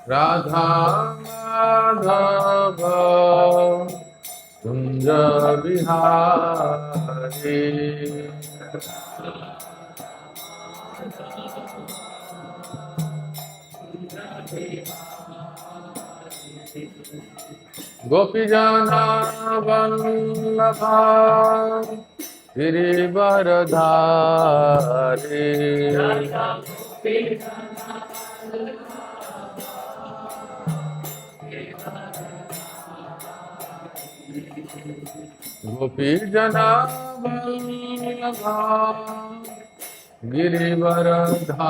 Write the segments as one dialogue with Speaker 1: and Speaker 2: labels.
Speaker 1: राधा माधव कुंज बिहारी गोपी जना वल्लभा गिरिवरधारी गोपी जना वल्लभा गिरिवरधारी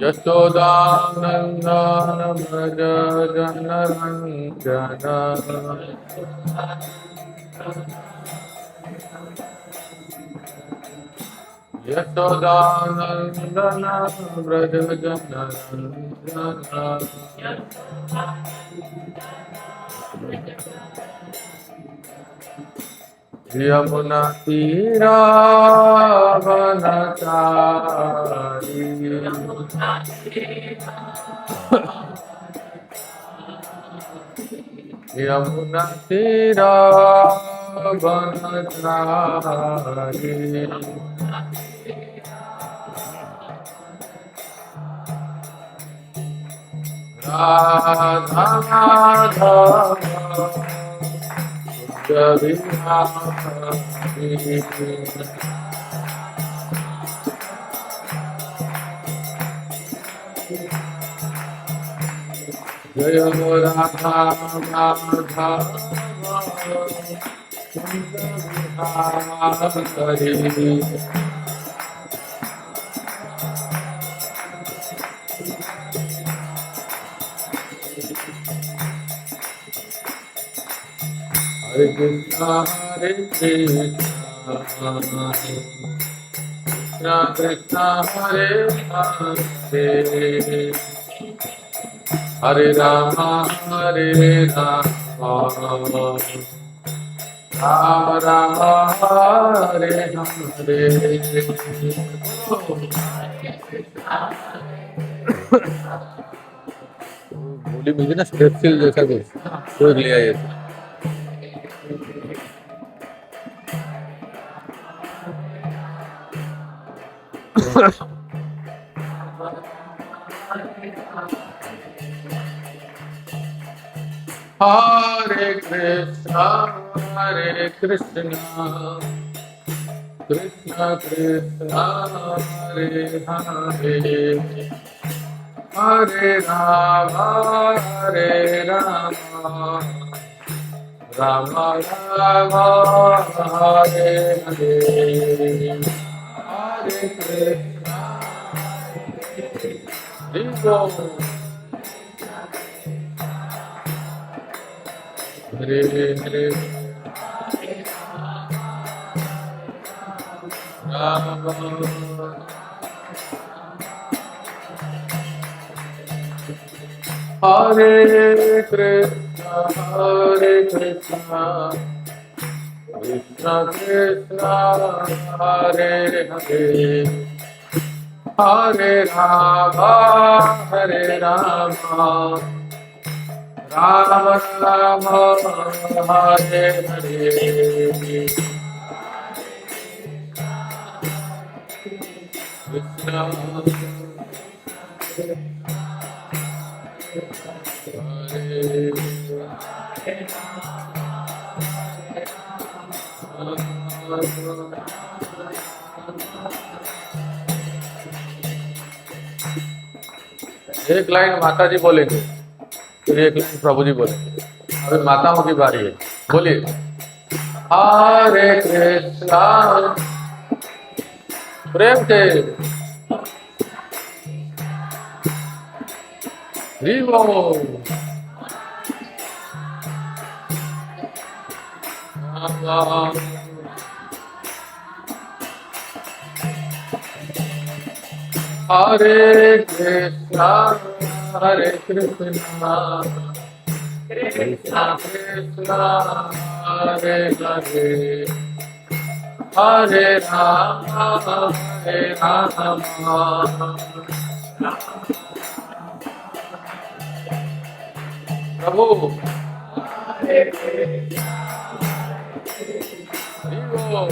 Speaker 1: यशोदानंदन व्रज जनरंजन यशोदानंदन व्रज जनरंजन यमुना तीरा वनचारी यमुना तीरा वनचारी राधा माधव जय Radha Madhav Hare Krishna Krishna Krishna Hare Hare Hare Rama Hare Rama Rama Rama Hare Hare बोली मुझे ना स्टेप्सिल जैसा कुछ सोच लिया ये Hare Krishna Krishna Krishna Hare Hare Hare Rama Rama Rama Hare Hare Hare Krishna Hare Hare Rama Hare Krishna Krishna Krishna Hare Hare Hare Rama Rama Rama Hare Hare Krishna एक line माता जी बोलेंगे फिर एक line प्रभु जी बोलेंगे। अभी माताओं की बारी है, बोलिए हरे कृष्णा प्रेम से हरि बोल। हरे कृष्णा हरे कृष्णा कृष्णा कृष्णा हरे हरे हरे राम हरे राम। प्रभु हरि बोल।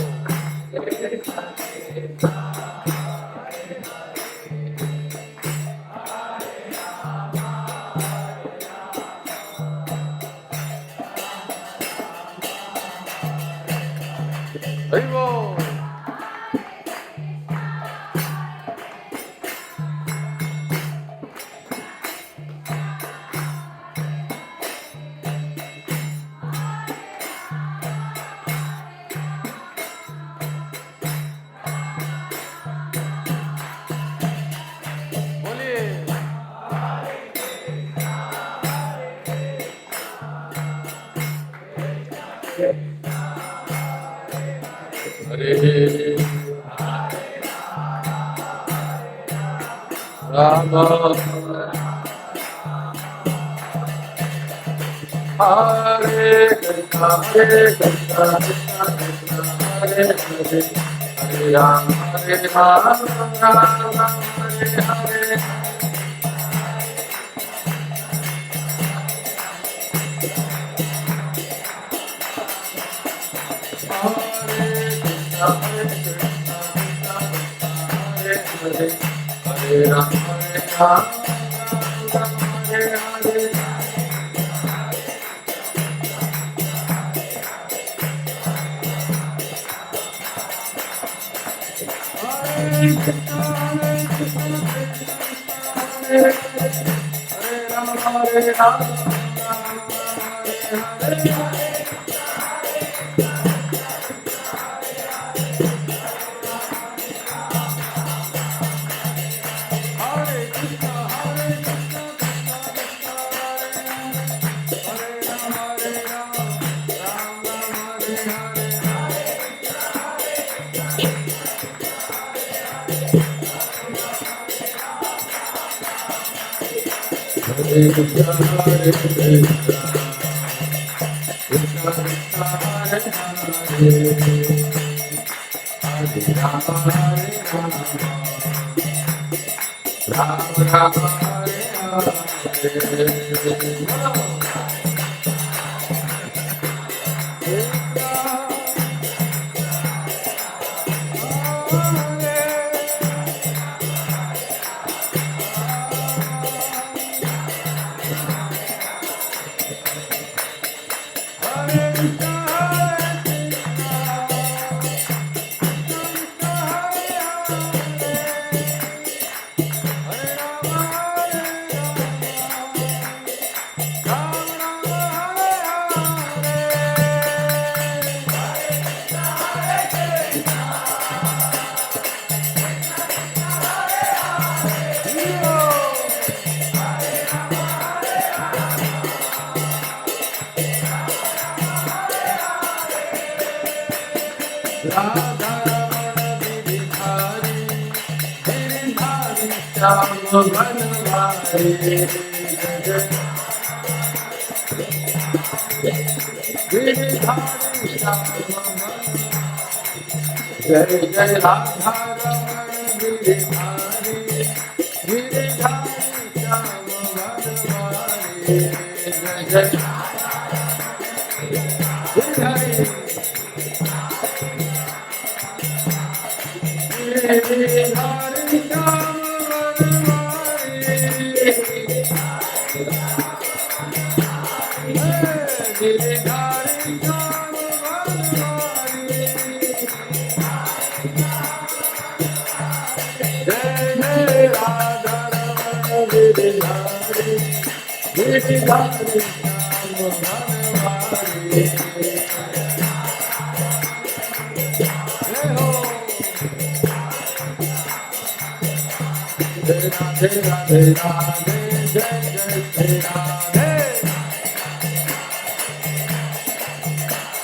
Speaker 1: बोलिए हरे राम हरे कृष्णा कृष्णा कृष्णा हरे हरे हरे राम राम राम हरे हरे। हरे राम हरे हरे। हरे Ram Hare Hare. Hare Krishna Hare Krishna Krishna Krishna Hare Hare Hare Rama Hare Rama Rama Rama Hare Hare। जय जय राधा रमण गिरिधारी गिरिधारी श्याम वनवारी। जय जय गिरिधारी गिरिधारी श्याम वनवारी। गिरिधारी श्याम वनवारी। जय जय राधा रमण गिरिधारी गिरिधारी श्याम वनवारी। जय हो जय राधे राधे राधे जय जय राधे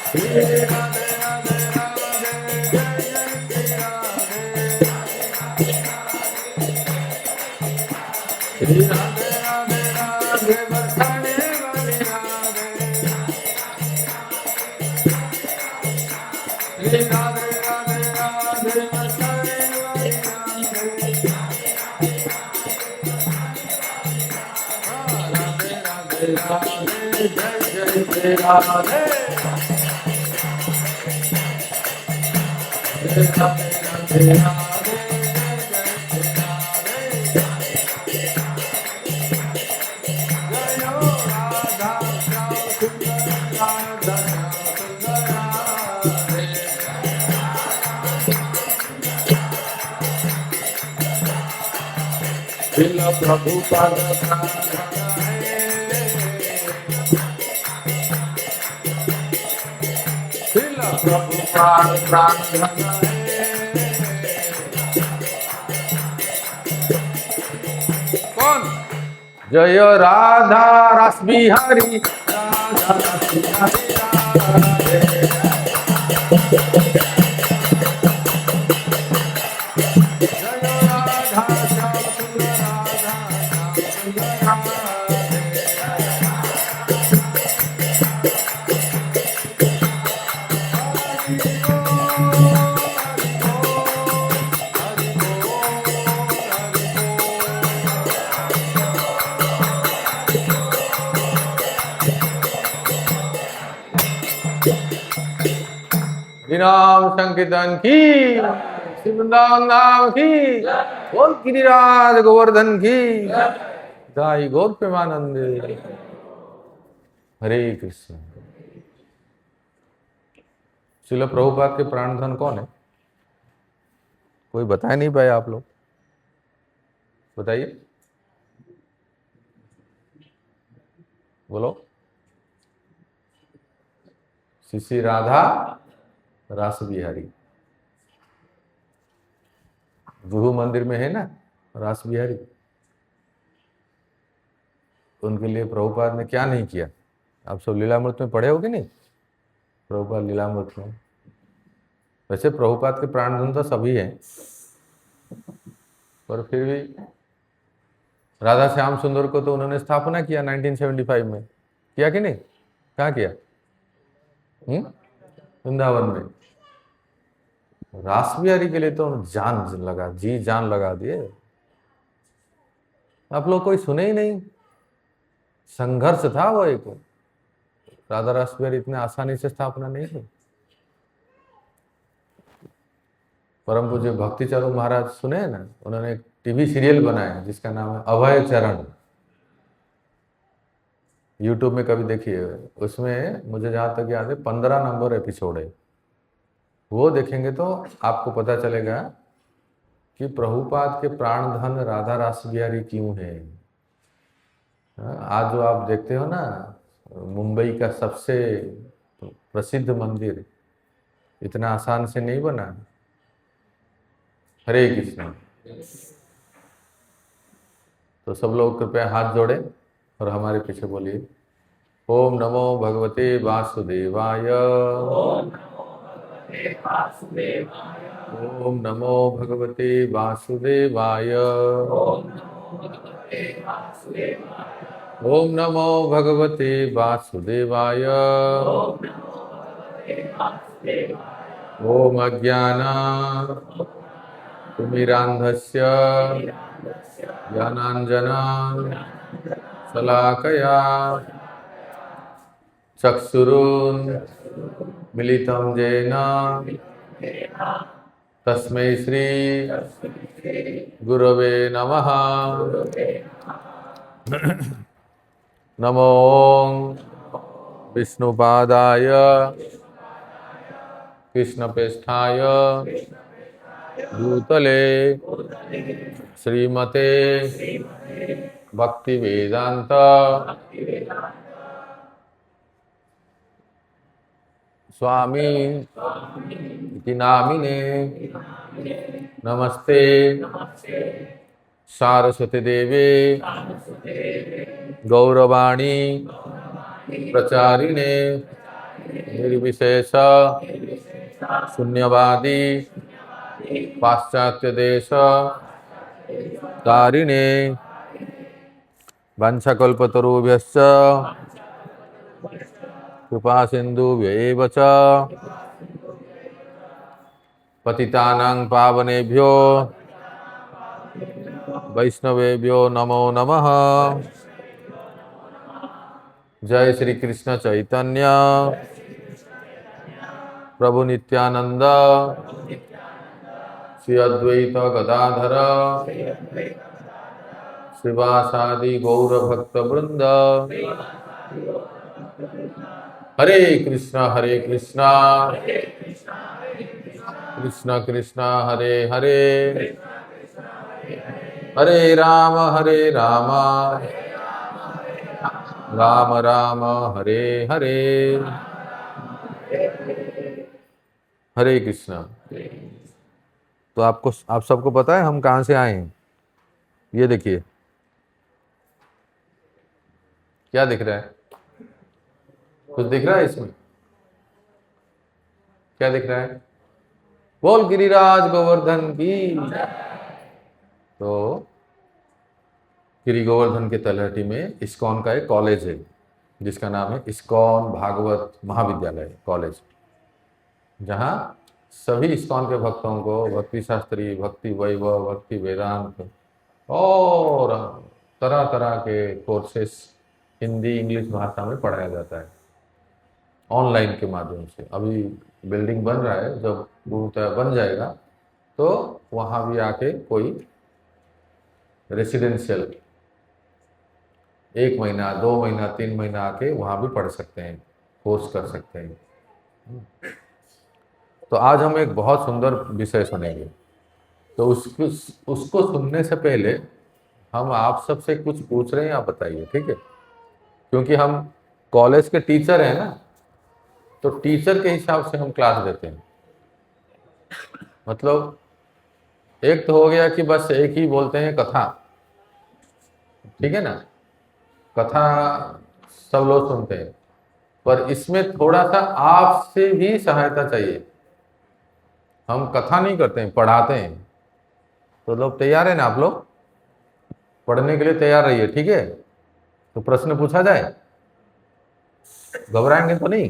Speaker 1: श्री राधे राधे राधे जय जय श्री राधे श्री राधे राधे राधे बरसाने वाली राधे श्री राधे राधे राधे बरसाने वाली राधे राधे राधे राधे जय जय श्री राधे राधे राधे राधे प्रभु पद प्रभु पाद प्राण कौन जय राधा रस बिहारी राधा रस बिहारी नाम संकीर्तन की वृंदावन नाम की बोल गिरिराज गोवर्धन की दाई गौर प्रेमानंद हरे कृष्ण। श्रील प्रभुपाद के प्राणधन कौन है? कोई बता नहीं पाए आप लोग, बताइए बोलो। श्री राधा रास बिहारी जुहू मंदिर में है ना रास बिहारी, उनके लिए प्रभुपाद ने क्या नहीं किया। आप सब लीलामृत में पढ़े होगे नहीं, प्रभुपाद लीलामृत में। वैसे प्रभुपाद के प्राणधन तो सभी हैं, पर फिर भी राधा श्याम सुंदर को तो उन्होंने स्थापना किया 1975 में, किया कि नहीं? कहाँ किया? वृंदावन में। रास बिहारी के लिए तो जान लगा, जी जान लगा दिए। आप लोग कोई सुने ही नहीं, संघर्ष था वो एक। राधा रास बिहारी इतने आसानी से स्थापना नहीं हुई। परम पूज्य भक्ति चारू महाराज सुने हैं ना, उन्होंने एक टीवी सीरियल बनाया जिसका नाम है अभय चरण। यूट्यूब में कभी देखिए, उसमें मुझे जहां तक याद है 15 नंबर एपिसोड है। वो देखेंगे तो आपको पता चलेगा कि प्रभुपाद के प्राणधन राधा रास बिहारी क्यों है। आज जो आप देखते हो ना, मुंबई का सबसे प्रसिद्ध मंदिर इतना आसान से नहीं बना। हरे कृष्ण। तो सब लोग कृपया हाथ जोड़े और हमारे पीछे बोलिए, ओम नमो भगवते वासुदेवाय, ओम नमो भगवते वासुदेवाय, ओम नमो भगवते वासुदेवाय, ओम अज्ञाना तिमिरान्धस्य ज्ञानाञ्जना शलाकया चक्षुरुन्मिलितं येन तस्मै श्री गुरवे नमः। नमो विष्णुपादाय कृष्णप्रेष्ठाय भूतले श्रीमते भक्ति वेदांत स्वामी इति नामिने नमस्ते सारस्वती देवे गौरवाणी प्रचारिणे निर्विशेष शून्यवादी पाश्चात्य देश तारिणे वंशकल्पतरुभ्यश्च कृपा सिन्धुभ्यैव च पतितानां पावनेभ्यो वैष्णवेभ्यो नमो नमः। जय श्री कृष्ण चैतन्य प्रभु नित्यानंद श्री अद्वैत गदाधर श्रीवासादि गौर भक्त वृंद। हरे कृष्णा कृष्ण कृष्ण हरे हरे हरे राम राम राम हरे हरे। हरे कृष्णा। तो आप सबको पता है हम कहाँ से आए हैं? ये देखिए, क्या दिख रहा है? कुछ दिख रहा है इसमें? क्या दिख रहा है? बोल गिरिराज गोवर्धन की। तो गिरि गोवर्धन के तलहटी में इस्कॉन का एक कॉलेज है जिसका नाम है इस्कॉन भागवत महाविद्यालय कॉलेज, जहाँ सभी इस्कॉन के भक्तों को भक्ति शास्त्री, भक्ति वैभव, भक्ति वेदांत और तरह तरह के कोर्सेस हिंदी इंग्लिश भाषा में पढ़ाया जाता है ऑनलाइन के माध्यम से। अभी बिल्डिंग बन रहा है, जब पूर्णतः बन जाएगा तो वहाँ भी आके कोई रेसिडेंशियल 1 महीना 2 महीना 3 महीना आके वहाँ भी पढ़ सकते हैं, कोर्स कर सकते हैं। तो आज हम एक बहुत सुंदर विषय सुनेंगे। तो उसको सुनने से पहले हम आप सबसे कुछ पूछ रहे हैं, आप बताइए, ठीक है? क्योंकि हम कॉलेज के टीचर हैं ना, तो टीचर के हिसाब से हम क्लास देते हैं। मतलब एक तो हो गया कि बस एक ही बोलते हैं कथा, ठीक है ना? कथा सब लोग सुनते हैं, पर इसमें थोड़ा सा आपसे भी सहायता चाहिए। हम कथा नहीं करते हैं, पढ़ाते हैं। तो लोग तैयार हैं ना? आप लोग पढ़ने के लिए तैयार रहिए, ठीक है? तो प्रश्न पूछा जाए, घबराएंगे तो नहीं?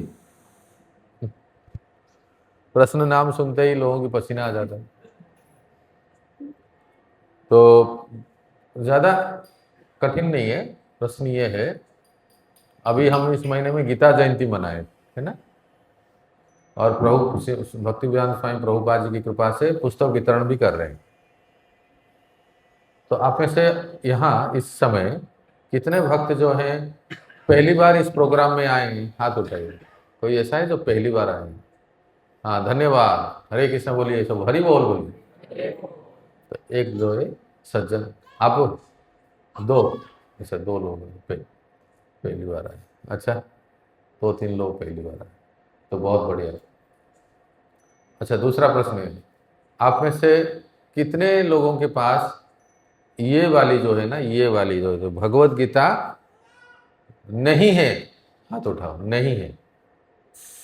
Speaker 1: प्रश्न नाम सुनते ही लोगों की पसीना आ जाता है। तो ज्यादा कठिन नहीं है। प्रश्न ये है, अभी हम इस महीने में गीता जयंती मनाए, है ना? और प्रभु भक्ति वेदांत स्वामी प्रभुपाद जी की कृपा से पुस्तक वितरण भी कर रहे हैं। तो आप में से यहाँ इस समय कितने भक्त जो हैं पहली बार इस प्रोग्राम में आए हैं? हाथ उठाइए। कोई ऐसा है जो पहली बार आए हैं? हाँ, धन्यवाद। हरे कृष्ण बोलिए, सब हरि बोल बोलिए। तो एक दो है सज्जन, आप 2, अच्छा 2 लोग पहली बार आए। अच्छा, 2-3 लोग पहली बार आए, तो बहुत बढ़िया। अच्छा, दूसरा प्रश्न है, आप में से कितने लोगों के पास ये वाली जो है ना, ये वाली जो भगवत गीता नहीं है? हाथ उठाओ। नहीं है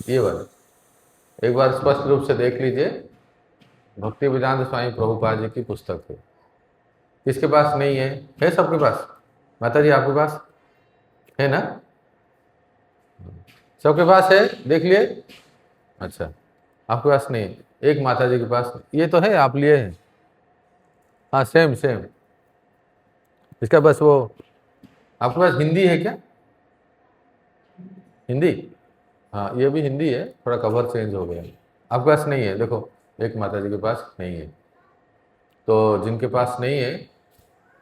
Speaker 1: ये वाला, एक बार स्पष्ट रूप से देख लीजिए। भक्ति वेदांत स्वामी प्रभुपाद जी की पुस्तक है। किसके पास नहीं है? है सबके पास? माता जी आपके पास है ना? सबके पास है, देख लिए? अच्छा, आपके पास नहीं है, एक माता जी के पास ये तो है, आप लिए हैं? हाँ, सेम सेम। इसका बस वो, आपके पास हिंदी है क्या? हिंदी? हाँ, ये भी हिंदी है, थोड़ा कवर चेंज हो गया। आपके पास नहीं है, देखो, एक माता जी के पास नहीं है। तो जिनके पास नहीं है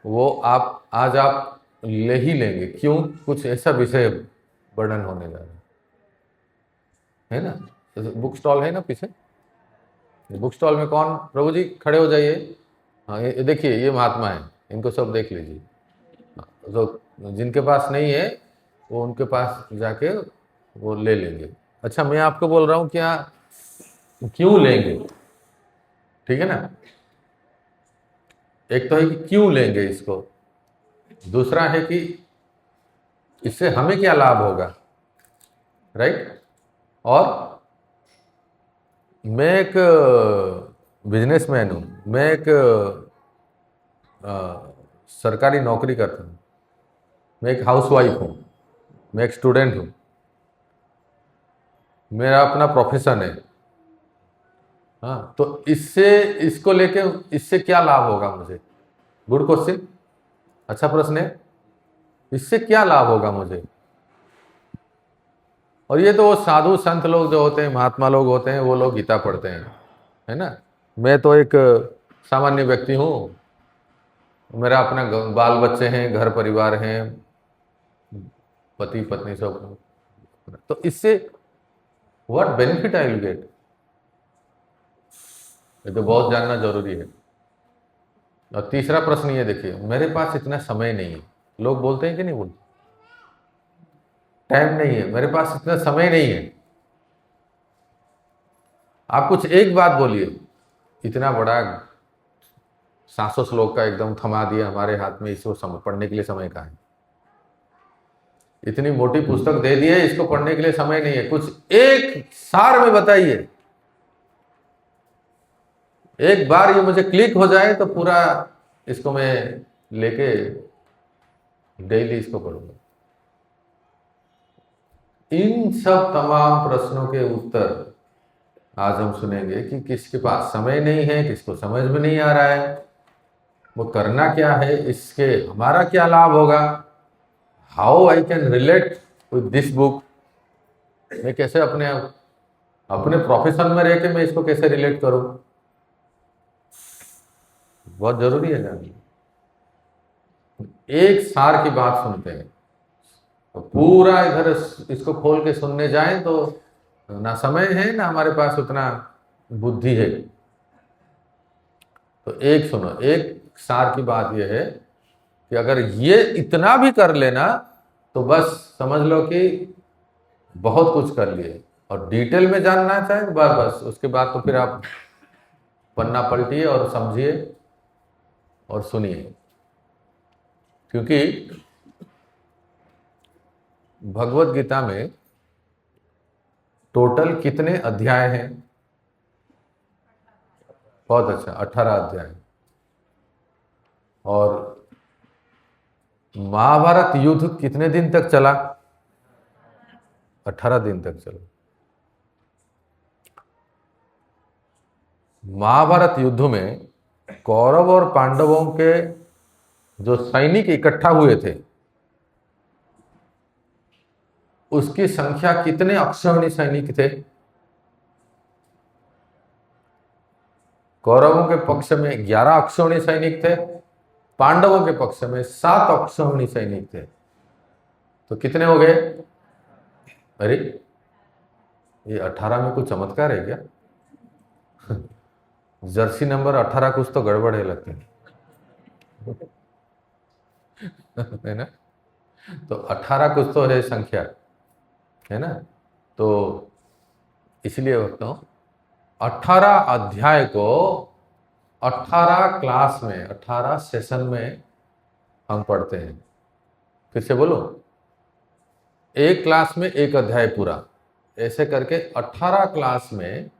Speaker 1: वो आज आप ले ही लेंगे। क्यों? कुछ ऐसा विषय वर्णन होने जा रहा है ना? बुक स्टॉल है ना पीछे? बुक स्टॉल में कौन? प्रभु जी खड़े हो जाइए। हाँ, ये देखिए, ये महात्मा है, इनको सब देख लीजिए। तो जिनके पास नहीं है वो उनके पास जाके वो ले लेंगे। अच्छा, मैं आपको बोल रहा हूँ, क्या क्यों लेंगे, ठीक है ना? एक तो है कि क्यों लेंगे इसको, दूसरा है कि इससे हमें क्या लाभ होगा, राइट। और मैं एक बिजनेसमैन हूँ, मैं एक सरकारी नौकरी करता हूँ, मैं एक हाउसवाइफ हूँ, मैं एक स्टूडेंट हूँ, मेरा अपना प्रोफेशन है। हाँ, तो इससे, इसको लेके इससे क्या लाभ होगा मुझे? गुड क्वेश्चन, अच्छा प्रश्न है। इससे क्या लाभ होगा मुझे? और ये तो वो साधु संत लोग जो होते हैं, महात्मा लोग होते हैं, वो लोग गीता पढ़ते हैं, है ना। मैं तो एक सामान्य व्यक्ति हूँ, मेरा अपना बाल बच्चे हैं, घर परिवार हैं, पति पत्नी सब। तो इससे what benefit I will get, ये तो बहुत जानना जरूरी है। और तीसरा प्रश्न ये देखिए, मेरे पास इतना समय नहीं है। लोग बोलते हैं कि नहीं बोलते, टाइम नहीं है, मेरे पास इतना समय नहीं है। आप कुछ एक बात बोलिए, इतना बड़ा 700 श्लोक का एकदम थमा दिया हमारे हाथ में, इसको पढ़ने के लिए समय कहाँ है? इतनी मोटी पुस्तक दे दी है, इसको पढ़ने के लिए समय नहीं है। कुछ एक सार में बताइए, एक बार ये मुझे क्लिक हो जाए तो पूरा इसको मैं लेके डेली इसको पढ़ूंगा। इन सब तमाम प्रश्नों के उत्तर आज हम सुनेंगे कि किसके पास समय नहीं है, किसको समझ में नहीं आ रहा है, वो करना क्या है, इसके हमारा क्या लाभ होगा, how I can relate with this book. मैं कैसे अपने अपने प्रोफेशन में रह के मैं इसको कैसे रिलेट करूं, बहुत जरूरी है जानना। एक सार की बात सुनते हैं तो पूरा इधर इसको खोल के सुनने जाएं तो ना समय है, ना हमारे पास उतना बुद्धि है। तो एक सुनो, एक सार की बात यह है कि अगर ये इतना भी कर लेना तो बस समझ लो कि बहुत कुछ कर लिए। और डिटेल में जानना चाहे तो बस उसके बाद तो फिर आप पन्ना पलटिए और समझिए और सुनिए। क्योंकि भगवत गीता में टोटल कितने अध्याय हैं? बहुत अच्छा, 18 अध्याय। और महाभारत युद्ध कितने दिन तक चला? 18 दिन तक चला। महाभारत युद्ध में कौरव और पांडवों के जो सैनिक इकट्ठा हुए थे, उसकी संख्या कितने अक्षौहिणी सैनिक थे? कौरवों के पक्ष में 11 अक्षौहिणी सैनिक थे, पांडवों के पक्ष में 7 अक्षौहिणी सैनिक थे। तो कितने हो गए? अरे ये 18 में कुछ चमत्कार है क्या? जर्सी नंबर 18 कुछ तो गड़बड़ है लगता है ना। तो 18 कुछ तो है संख्या, है ना। तो इसलिए बताता हूं, 18 अध्याय को 18 क्लास में, 18 सेशन में हम पढ़ते हैं। फिर से बोलो, एक क्लास में एक अध्याय पूरा, ऐसे करके 18 क्लास में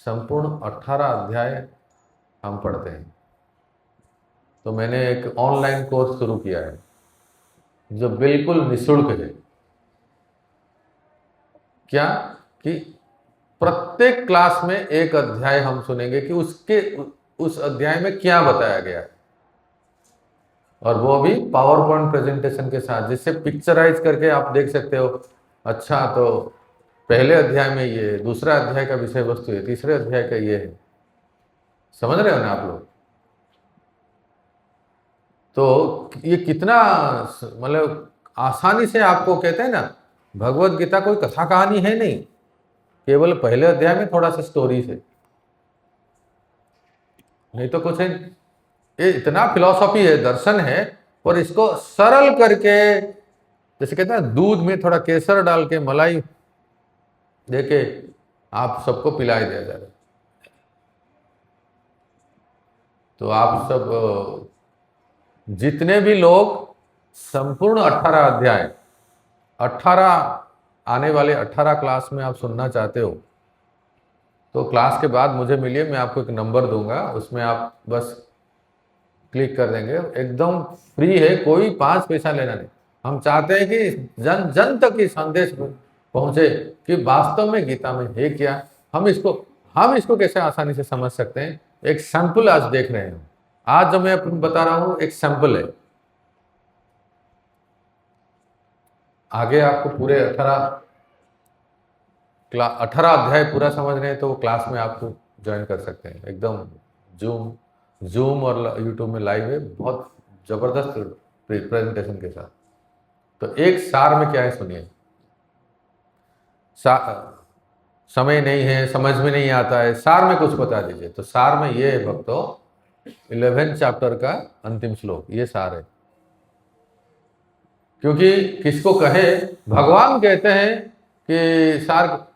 Speaker 1: संपूर्ण 18 अध्याय हम पढ़ते हैं। तो मैंने एक ऑनलाइन कोर्स शुरू किया है जो बिल्कुल निःशुल्क है। क्या कि प्रत्येक क्लास में एक अध्याय हम सुनेंगे कि उसके उस अध्याय में क्या बताया गया है, और वो भी पावर पॉइंट प्रेजेंटेशन के साथ, जिससे पिक्चराइज करके आप देख सकते हो। अच्छा, तो पहले अध्याय में ये, दूसरा अध्याय का विषय वस्तु है, तीसरे अध्याय का ये है। समझ रहे हो ना आप लोग? तो ये कितना मतलब आसानी से आपको, कहते हैं ना, भगवत गीता कोई कथा कहानी है नहीं, केवल पहले अध्याय में थोड़ा सा स्टोरी है, नहीं तो कुछ है। ये इतना फिलॉसफी है, दर्शन है, और इसको सरल करके, जैसे कहते हैं दूध में थोड़ा केसर डाल के मलाई देके आप सबको पिला दिया जा रहा है। तो आप सब जितने भी लोग संपूर्ण 18 अध्याय 18 आने वाले 18 क्लास में आप सुनना चाहते हो तो क्लास के बाद मुझे मिलिए, मैं आपको एक नंबर दूंगा, उसमें आप बस क्लिक कर देंगे। एकदम फ्री है, कोई 5 पैसा लेना नहीं। हम चाहते हैं कि जन जन तक ये संदेश पहुंचे कि वास्तव में गीता में है क्या, हम इसको कैसे आसानी से समझ सकते हैं। एक सैंपल आज देख रहे हैं। आज जो मैं बता रहा हूं एक सैंपल है। आगे आपको पूरे 18 अध्याय पूरा समझ रहे हैं तो क्लास में आपको ज्वाइन कर सकते हैं। एकदम जूम जूम और यूट्यूब में लाइव है, बहुत जबरदस्त प्रेजेंटेशन के साथ। तो एक सार में क्या है सुनिए। समय नहीं है, समझ में नहीं आता है, सार में कुछ बता दीजिए। तो सार में ये है भक्तों, 11 चैप्टर का अंतिम श्लोक, ये सार है। क्योंकि किसको कहे, भगवान कहते हैं कि सार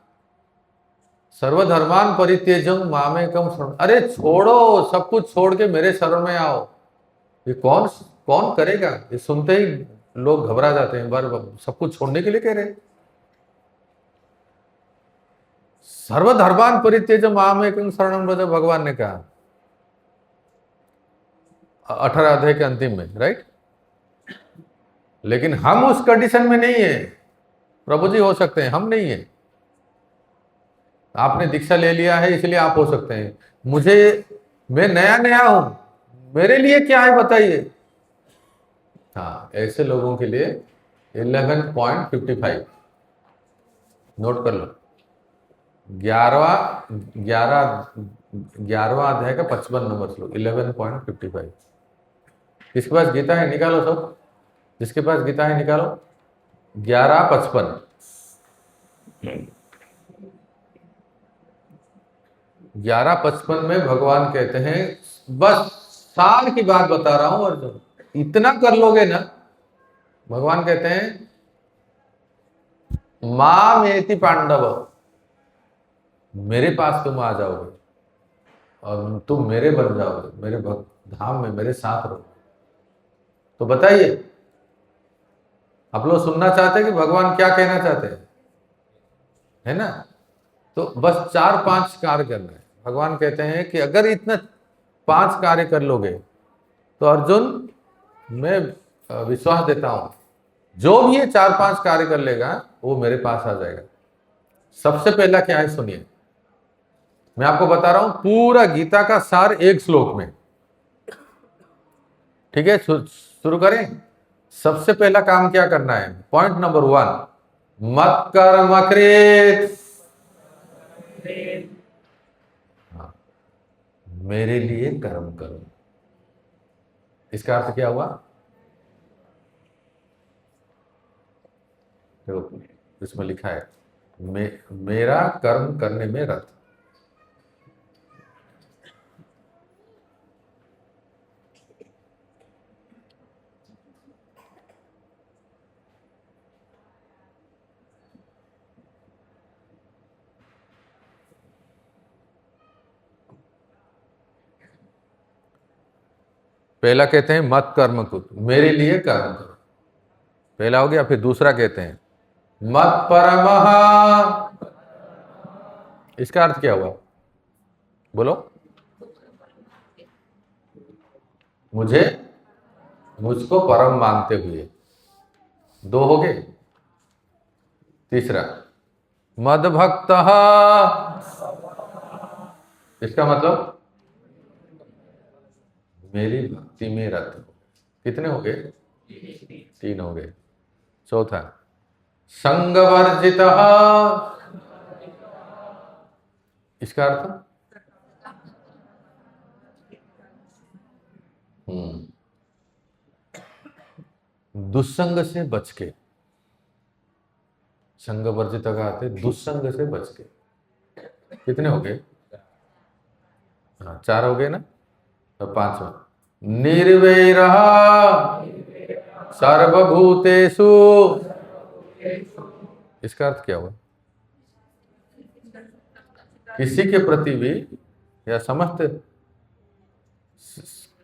Speaker 1: सर्वधर्मान परित्यजं मामेकं शरणं। अरे छोड़ो, सब कुछ छोड़ के मेरे शरण में आओ। ये कौन कौन करेगा? ये सुनते ही लोग घबरा जाते हैं, बार सब कुछ छोड़ने के लिए कह रहे हैं। सर्वधर्मान परित्यजं मामेकं शरणं व्रज, भगवान ने कहा 18 अध्याय के अंतिम में, राइट। लेकिन हम उस कंडीशन में नहीं है। प्रभु जी हो सकते हैं, हम नहीं है। आपने दीक्षा ले लिया है इसलिए आप हो सकते हैं। मैं नया नया हूं, मेरे लिए क्या है बताइए। हाँ, ऐसे लोगों के लिए 11.55 नोट कर लो। 11वां अध्याय का 55 नंबर श्लोक, 11.55। किसके पास गीता है निकालो सब, जिसके पास गीता है निकालो। 11:55। 11:55 में भगवान कहते हैं, बस सार की बात बता रहा हूं अर्जुन, इतना कर लोगे ना। भगवान कहते हैं माम एति पांडव, मेरे पास तुम आ जाओगे और तुम मेरे बन जाओगे, मेरे भक्त धाम में मेरे साथ रहो। तो बताइए, आप लोग सुनना चाहते हैं कि भगवान क्या कहना चाहते हैं, है ना। तो बस 4-5 कार्य करना है। भगवान कहते हैं कि अगर इतना 5 कार्य कर लोगे तो अर्जुन, मैं विश्वास देता हूं जो भी ये 4-5 कार्य कर लेगा वो मेरे पास आ जाएगा। सबसे पहला क्या है सुनिए, मैं आपको बता रहा हूं पूरा गीता का सार एक श्लोक में। ठीक है, शुरू करें। सबसे पहला काम क्या करना है, पॉइंट नंबर 1, मत कर्म कृत, मेरे लिए कर्म करो। इसका अर्थ क्या हुआ, देखो इसमें लिखा है मेरा कर्म करने में रत। पहला कहते हैं मत कर्म कुत, मेरे लिए कर्म करो, पहला हो गया। फिर दूसरा कहते हैं मत परमः, इसका अर्थ क्या हुआ बोलो, मुझको परम मानते हुए। 2 हो गए। तीसरा मद भक्त, इसका मतलब मेरी भक्ति में रत हो। कितने हो गए, 3 हो गए। चौथा संग वर्जित, इसका अर्थ दुस्संग से बच के। संग वर्जित का अर्थ है दुस्संग से बच के। कितने हो गए, हाँ 4 हो गए ना। तो 5वां निर्वैर सर्वभूतेषु, इसका अर्थ क्या हुआ, किसी के प्रति भी या समस्त,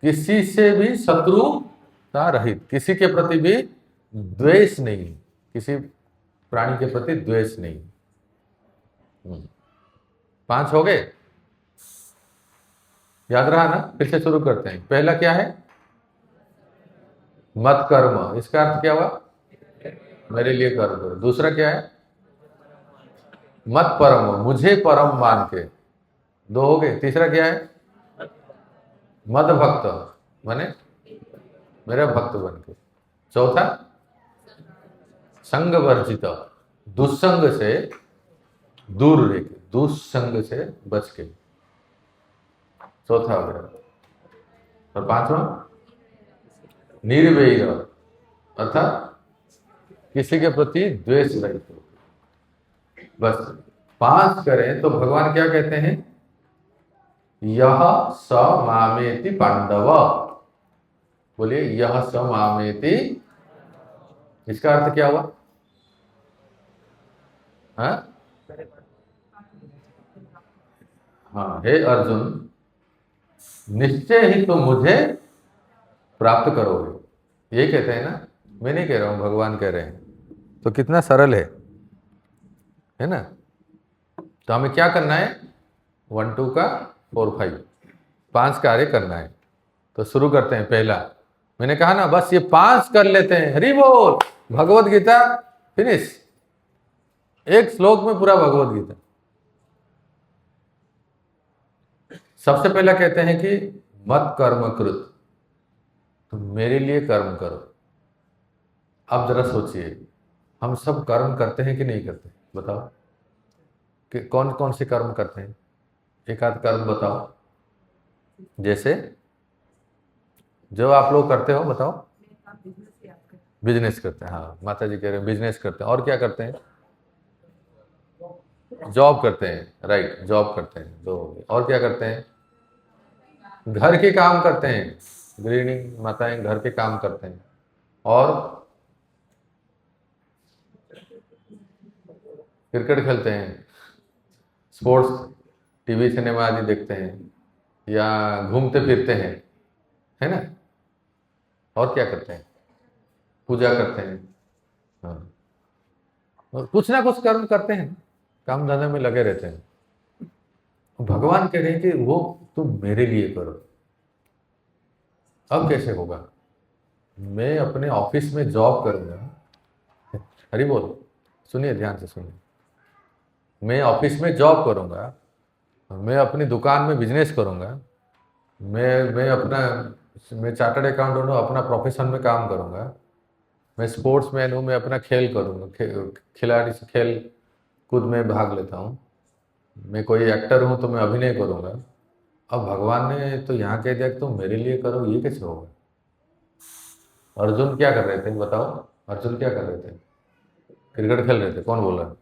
Speaker 1: किसी से भी शत्रुता रहित, किसी के प्रति भी द्वेष नहीं, किसी प्राणी के प्रति द्वेष नहीं। 5 हो गए, याद रहा ना? फिर से शुरू करते हैं। पहला क्या है? मत कर्म। इसका अर्थ क्या हुआ? मेरे लिए कर्म करो। दूसरा क्या है? मत परम, मुझे परम मान के। 2 हो गए। तीसरा क्या है? मद भक्त, माने मेरा भक्त बन के। चौथा संग वर्जित, दुस्संग से दूर रह के, दुस्संग से बच के। चौथा हो गया। और 5वां निर्वैर, अर्थात किसी के प्रति द्वेष रहित। बस 5 करें तो भगवान क्या कहते हैं? यह स मामेति पांडव। बोलिए, यह स मामेति। इसका अर्थ क्या हुआ? हाँ हाँ, हे अर्जुन, निश्चय ही तुम मुझे प्राप्त करोगे। ये कहते हैं ना, मैं नहीं कह रहा हूं, भगवान कह रहे हैं। तो कितना सरल है ना? तो हमें क्या करना है? 1 2 का 4 5 5 कार्य करना है। तो शुरू करते हैं। पहला मैंने कहा ना, बस ये 5 कर लेते हैं। हरि बोल। भगवत गीता फिनिश। एक श्लोक में पूरा भगवत गीता। सबसे पहला कहते हैं कि मत कर्म कृत, तुम मेरे लिए कर्म करो। अब जरा सोचिए, हम सब कर्म करते हैं कि नहीं करते? बताओ कि कौन कौन से कर्म करते हैं? एक आध कर्म बताओ। जैसे जो आप लोग करते हो, बताओ। बिजनेस करते हैं। हाँ, माता जी कह रहे हैं बिजनेस करते हैं। और क्या करते हैं? जॉब करते हैं। राइट, जॉब करते हैं। तो और क्या करते हैं? घर के काम करते हैं। गृहिणी माताएं घर के काम करते हैं। और क्रिकेट खेलते हैं, स्पोर्ट्स, टीवी सिनेमा आदि देखते हैं, या घूमते फिरते हैं, है ना? और क्या करते हैं? पूजा करते हैं। हाँ, और कुछ ना कुछ कर्म करते हैं, काम धंधे में लगे रहते हैं। भगवान कह रहे हैं कि वो तुम मेरे लिए करो। अब कैसे होगा? मैं अपने ऑफिस में जॉब करूंगा। हरि बोल। सुनिए, ध्यान से सुनिए। मैं ऑफिस में जॉब करूंगा, मैं अपनी दुकान में बिजनेस करूंगा, मैं चार्टर्ड अकाउंटेंट हूँ, अपना प्रोफेशन में काम करूंगा, मैं स्पोर्ट्स मैन हूँ, मैं अपना खेल करूंगा, खिलाड़ी से खेल कूद में भाग लेता हूँ, मैं कोई एक्टर हूँ तो मैं अभिनय करूंगा। अब भगवान ने तो यहाँ कह दिया कि तुम मेरे लिए करो, ये कैसे होगा? अर्जुन क्या कर रहे थे, बताओ? अर्जुन क्या कर रहे थे? क्रिकेट खेल रहे थे। कौन बोल रहा है?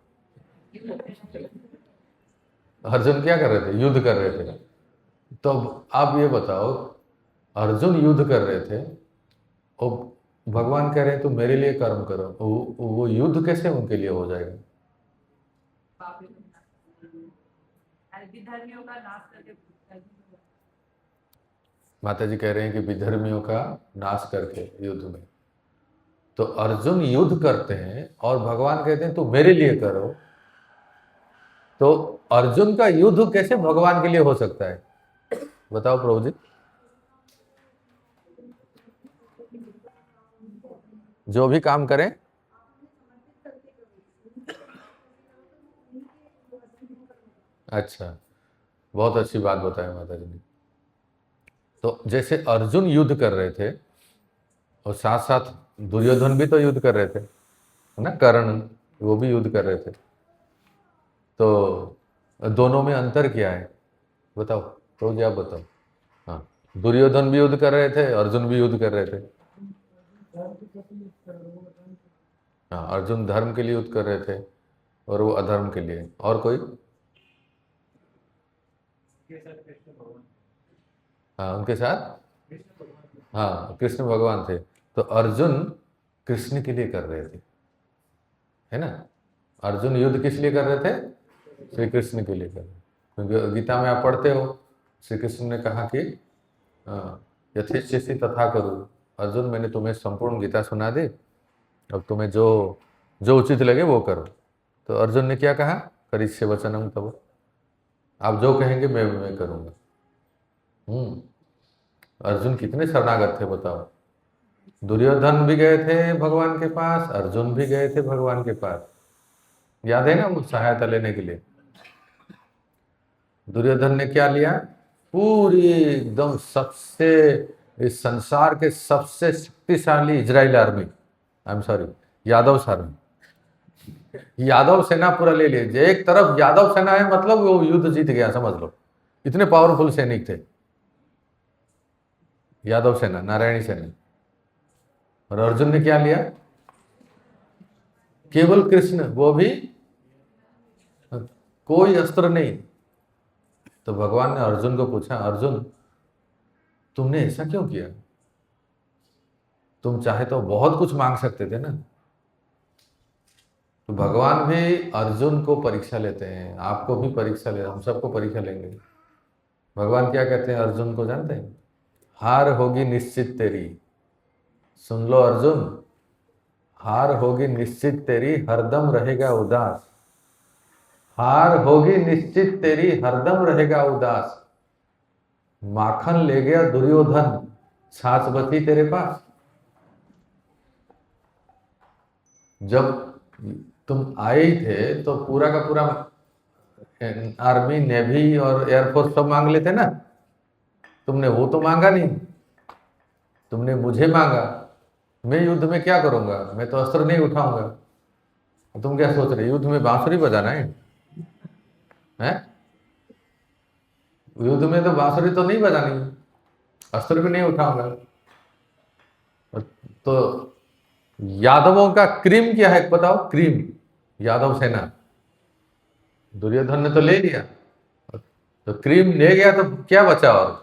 Speaker 1: अर्जुन क्या कर रहे थे? युद्ध कर रहे थे। तो अब आप ये बताओ, अर्जुन युद्ध कर रहे थे और भगवान कह रहे हैं तुम मेरे लिए कर्म करो, वो युद्ध कैसे उनके लिए हो जाएगा? माता जी कह रहे हैं कि विधर्मियों का नाश करके युद्ध में। तो अर्जुन युद्ध करते हैं और भगवान कहते हैं तुम मेरे लिए करो। तो अर्जुन का युद्ध कैसे भगवान के लिए हो सकता है? बताओ प्रभु जी। जो भी काम करें, अच्छा, बहुत अच्छी बात बताया माता जी ने। तो जैसे अर्जुन युद्ध कर रहे थे और साथ साथ दुर्योधन भी तो युद्ध कर रहे थे, है ना? कर्ण, वो भी युद्ध कर रहे थे। तो दोनों में अंतर क्या है? बताओ प्रभु जी, आप बताओ। हाँ, दुर्योधन भी युद्ध कर रहे थे, अर्जुन भी युद्ध कर रहे थे। हाँ, अर्जुन धर्म के लिए युद्ध कर रहे थे और वो अधर्म के लिए। और कोई? हाँ, उनके साथ, हाँ, कृष्ण भगवान थे। तो अर्जुन कृष्ण के लिए कर रहे थे, है ना? अर्जुन युद्ध किस लिए कर रहे थे? श्री कृष्ण के लिए कर रहे थे। क्योंकि गीता में आप पढ़ते हो, श्री कृष्ण ने कहा कि यथेच्छसि तथा करो। अर्जुन, मैंने तुम्हें संपूर्ण गीता सुना दी, अब तुम्हें जो जो उचित लगे वो करो। तो अर्जुन ने क्या कहा, करिष्ये वचनम तव, आप जो कहेंगे मैं करूंगा। अर्जुन कितने शरणागत थे बताओ। दुर्योधन भी गए थे भगवान के पास, अर्जुन भी गए थे भगवान के पास, याद है ना, वो सहायता लेने के लिए। दुर्योधन ने क्या लिया, पूरी एकदम सबसे, इस संसार के सबसे शक्तिशाली Israel army, I am sorry, Yadav army, Yadav सेना पूरा ले लीजिए। एक तरफ यादव सेना है, मतलब वो युद्ध जीत गया समझ लो, इतने पावरफुल सैनिक थे यादव सेना, नारायणी सेना। और अर्जुन ने क्या लिया, केवल कृष्ण, वो भी कोई अस्त्र नहीं। तो भगवान ने अर्जुन को पूछा, अर्जुन तुमने ऐसा क्यों किया, तुम चाहे तो बहुत कुछ मांग सकते थे ना। तो भगवान भी अर्जुन को परीक्षा लेते हैं, आपको भी परीक्षा ले, हम सबको परीक्षा लेंगे। भगवान क्या कहते हैं अर्जुन को जानते हैं, हार होगी निश्चित तेरी, सुन लो अर्जुन, हार होगी निश्चित तेरी, हरदम रहेगा उदास, हार होगी निश्चित तेरी, हरदम रहेगा उदास, माखन ले गया दुर्योधन, छाछ बची तेरे पास। जब तुम आए ही थे तो पूरा का पूरा आर्मी, नेवी और एयरफोर्स सब मांग लेते ना, तुमने वो तो मांगा नहीं, तुमने मुझे मांगा। मैं युद्ध में क्या करूंगा, मैं तो अस्त्र नहीं उठाऊंगा। तुम क्या सोच रहे, युद्ध में बांसुरी बजाना है, हैं? युद्ध में तो बांसुरी तो नहीं बजानी, अस्त्र भी नहीं उठाऊंगा। तो यादवों का क्रीम क्या है बताओ, क्रीम, यादव सेना, दुर्योधन ने तो ले लिया, तो क्रीम ले गया तो क्या बचा, और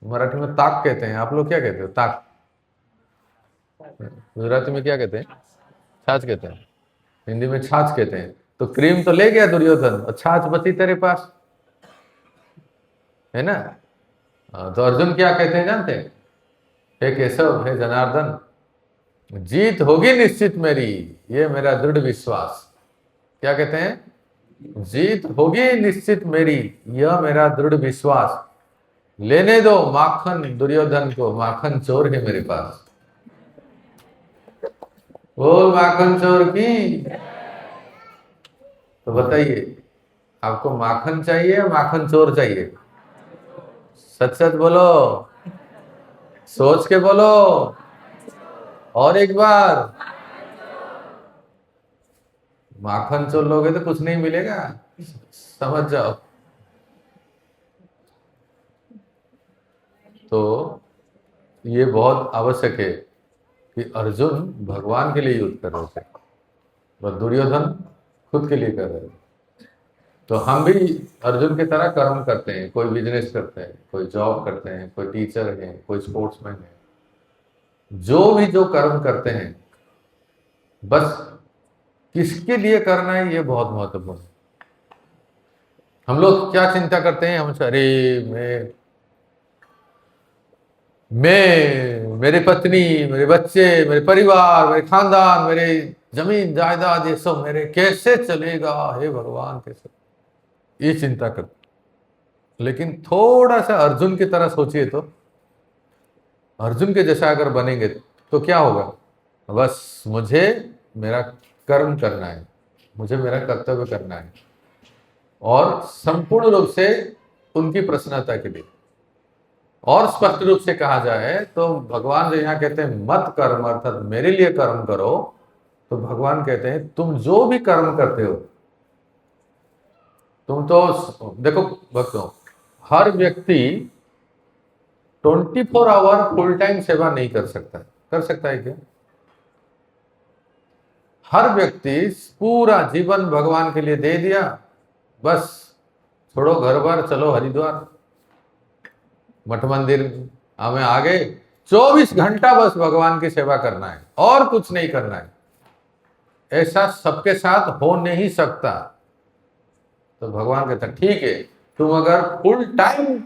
Speaker 1: मराठी में ताक कहते हैं, आप लोग क्या कहते हो, ताक, गुजराती में क्या कहते हैं, छाछ कहते हैं, हिंदी में छाछ कहते हैं। तो क्रीम तो ले गया दुर्योधन, और छाछ बची तेरे पास, है ना। तो अर्जुन क्या कहते हैं जानते हैं, हे केशव, हे जनार्दन, जीत होगी निश्चित मेरी, ये मेरा दृढ़ विश्वास। क्या कहते हैं, जीत होगी निश्चित मेरी, यह मेरा दृढ़ विश्वास, लेने दो माखन दुर्योधन को, माखन चोर है मेरे पास। बोल माखन चोर की। तो बताइए, आपको माखन चाहिए या माखन चोर चाहिए, सच सच बोलो, सोच के बोलो, और एक बार, माखन चोर लोगे तो कुछ नहीं मिलेगा, समझ जाओ। तो ये बहुत आवश्यक है कि अर्जुन भगवान के लिए युद्ध कर रहे थे और दुर्योधन खुद के लिए कर रहे थे। तो हम भी अर्जुन की तरह कर्म करते हैं, कोई बिजनेस करते हैं, कोई जॉब करते हैं, कोई टीचर है, कोई स्पोर्ट्समैन है, जो भी जो कर्म करते हैं, बस किसके लिए करना है ये बहुत महत्वपूर्ण है। हम लोग क्या चिंता करते हैं, हम अरे मैं, मेरी पत्नी, मेरे बच्चे, मेरे परिवार, मेरे खानदान, मेरे जमीन जायदाद, ये सब मेरे कैसे चलेगा, हे भगवान कैसे, ये चिंता कर। लेकिन थोड़ा सा अर्जुन की तरह सोचिए तो, अर्जुन के जैसा अगर बनेंगे तो क्या होगा, बस मुझे मेरा कर्म करना है, मुझे मेरा कर्तव्य करना है, और संपूर्ण रूप से उनकी प्रसन्नता के लिए। और स्पष्ट रूप से कहा जाए तो भगवान जो यहाँ कहते हैं मत कर्म, अर्थात मेरे लिए कर्म करो, तो भगवान कहते हैं तुम जो भी कर्म करते हो, तुम तो देखो भक्तों, हर व्यक्ति 24 आवर फुल टाइम सेवा नहीं कर सकता, कर सकता है क्या? हर व्यक्ति पूरा जीवन भगवान के लिए दे दिया, बस छोड़ो घर बार, चलो हरिद्वार, मठ मंदिर हमें आ गए, 24 घंटा बस भगवान की सेवा करना है और कुछ नहीं करना है। ऐसा सबके साथ हो नहीं सकता। तो भगवान कहता ठीक है, तुम अगर फुल टाइम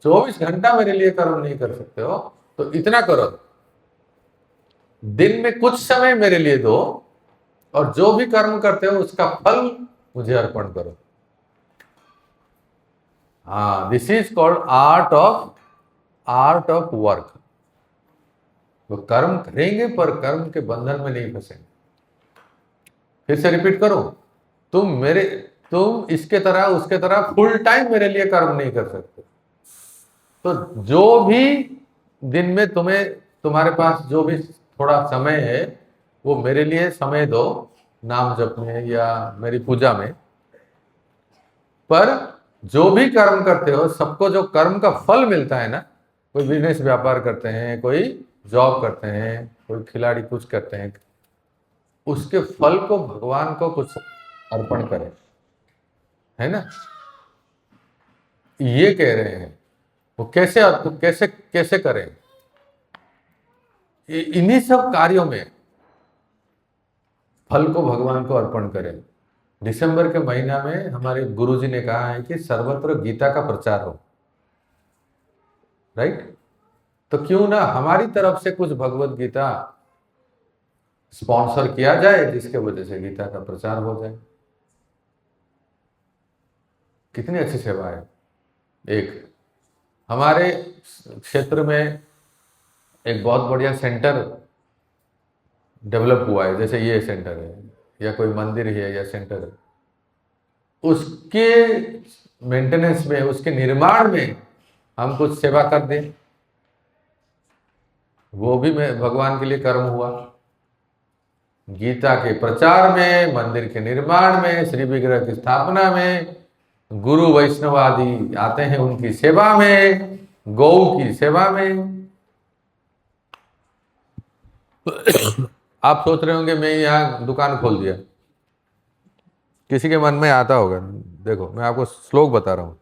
Speaker 1: 24 घंटा मेरे लिए कर्म नहीं कर सकते हो तो इतना करो, दिन में कुछ समय मेरे लिए दो, और जो भी कर्म करते हो उसका फल मुझे अर्पण करो। हाँ, this is called art of work. वो कर्म करेंगे पर कर्म के बंधन में नहीं फंसेंगे। फिर से रिपीट करो, तुम इसके तरह उसके तरह फुल टाइम मेरे लिए कर्म नहीं कर सकते। तो जो भी दिन में तुम्हारे पास जो भी थोड़ा समय है वो मेरे लिए समय दो, नाम जप में या मेरी पूजा में। पर जो भी कर्म करते हो, सबको जो कर्म का फल मिलता है ना, कोई बिजनेस व्यापार करते हैं, कोई जॉब करते हैं, कोई खिलाड़ी कुछ करते हैं, उसके फल को भगवान को कुछ अर्पण करें, है ना। ये कह रहे हैं। वो कैसे कैसे करें? इन्हीं सब कार्यों में फल को भगवान को अर्पण करें। दिसंबर के महीना में हमारे गुरुजी ने कहा है कि सर्वत्र गीता का प्रचार हो, राइट। तो क्यों ना हमारी तरफ से कुछ भगवत गीता स्पॉन्सर किया जाए, जिसके वजह से गीता का प्रचार हो जाए। कितनी अच्छी सेवा है। एक हमारे क्षेत्र में एक बहुत बढ़िया सेंटर डेवलप हुआ है, जैसे ये सेंटर है या कोई मंदिर है या सेंटर है, उसके मेंटेनेंस में, उसके निर्माण में हम कुछ सेवा कर दें, वो भी भगवान के लिए कर्म हुआ। गीता के प्रचार में, मंदिर के निर्माण में, श्री विग्रह की स्थापना में, गुरु वैष्णव आदि आते हैं उनकी सेवा में, गौ की सेवा में। आप सोच रहे होंगे मैं यहाँ दुकान खोल दिया, किसी के मन में आता होगा। देखो मैं आपको श्लोक बता रहा हूं,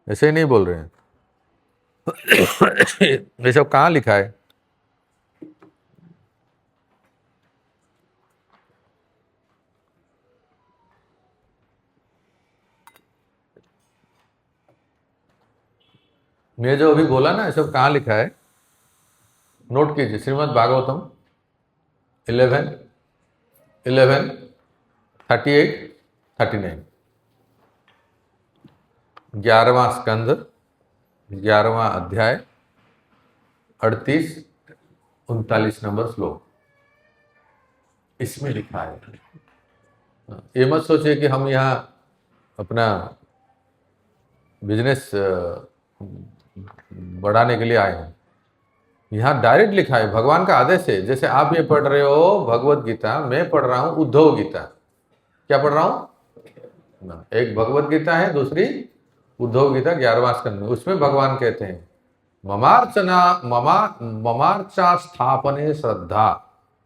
Speaker 1: ऐसे ही नहीं बोल रहे हैं। ये सब कहाँ लिखा है? मैं जो अभी बोला ना, ये सब कहाँ लिखा है? नोट कीजिए, श्रीमद् भागवतम 11:38-39, 11वां स्कंद, 11वां अध्याय, 38-39 नंबर श्लोक, इसमें लिखा है। ये मत सोचिए कि हम यहाँ अपना बिजनेस बढ़ाने के लिए आए हैं। यहाँ डायरेक्ट लिखा है, भगवान का आदेश है। जैसे आप ये पढ़ रहे हो भगवत गीता, मैं पढ़ रहा हूँ उद्धव गीता। क्या पढ़ रहा हूँ? एक भगवत गीता है, दूसरी उद्धव गीता 11वां स्कंद में। उसमें भगवान कहते हैं ममार्चा स्थापने श्रद्धा,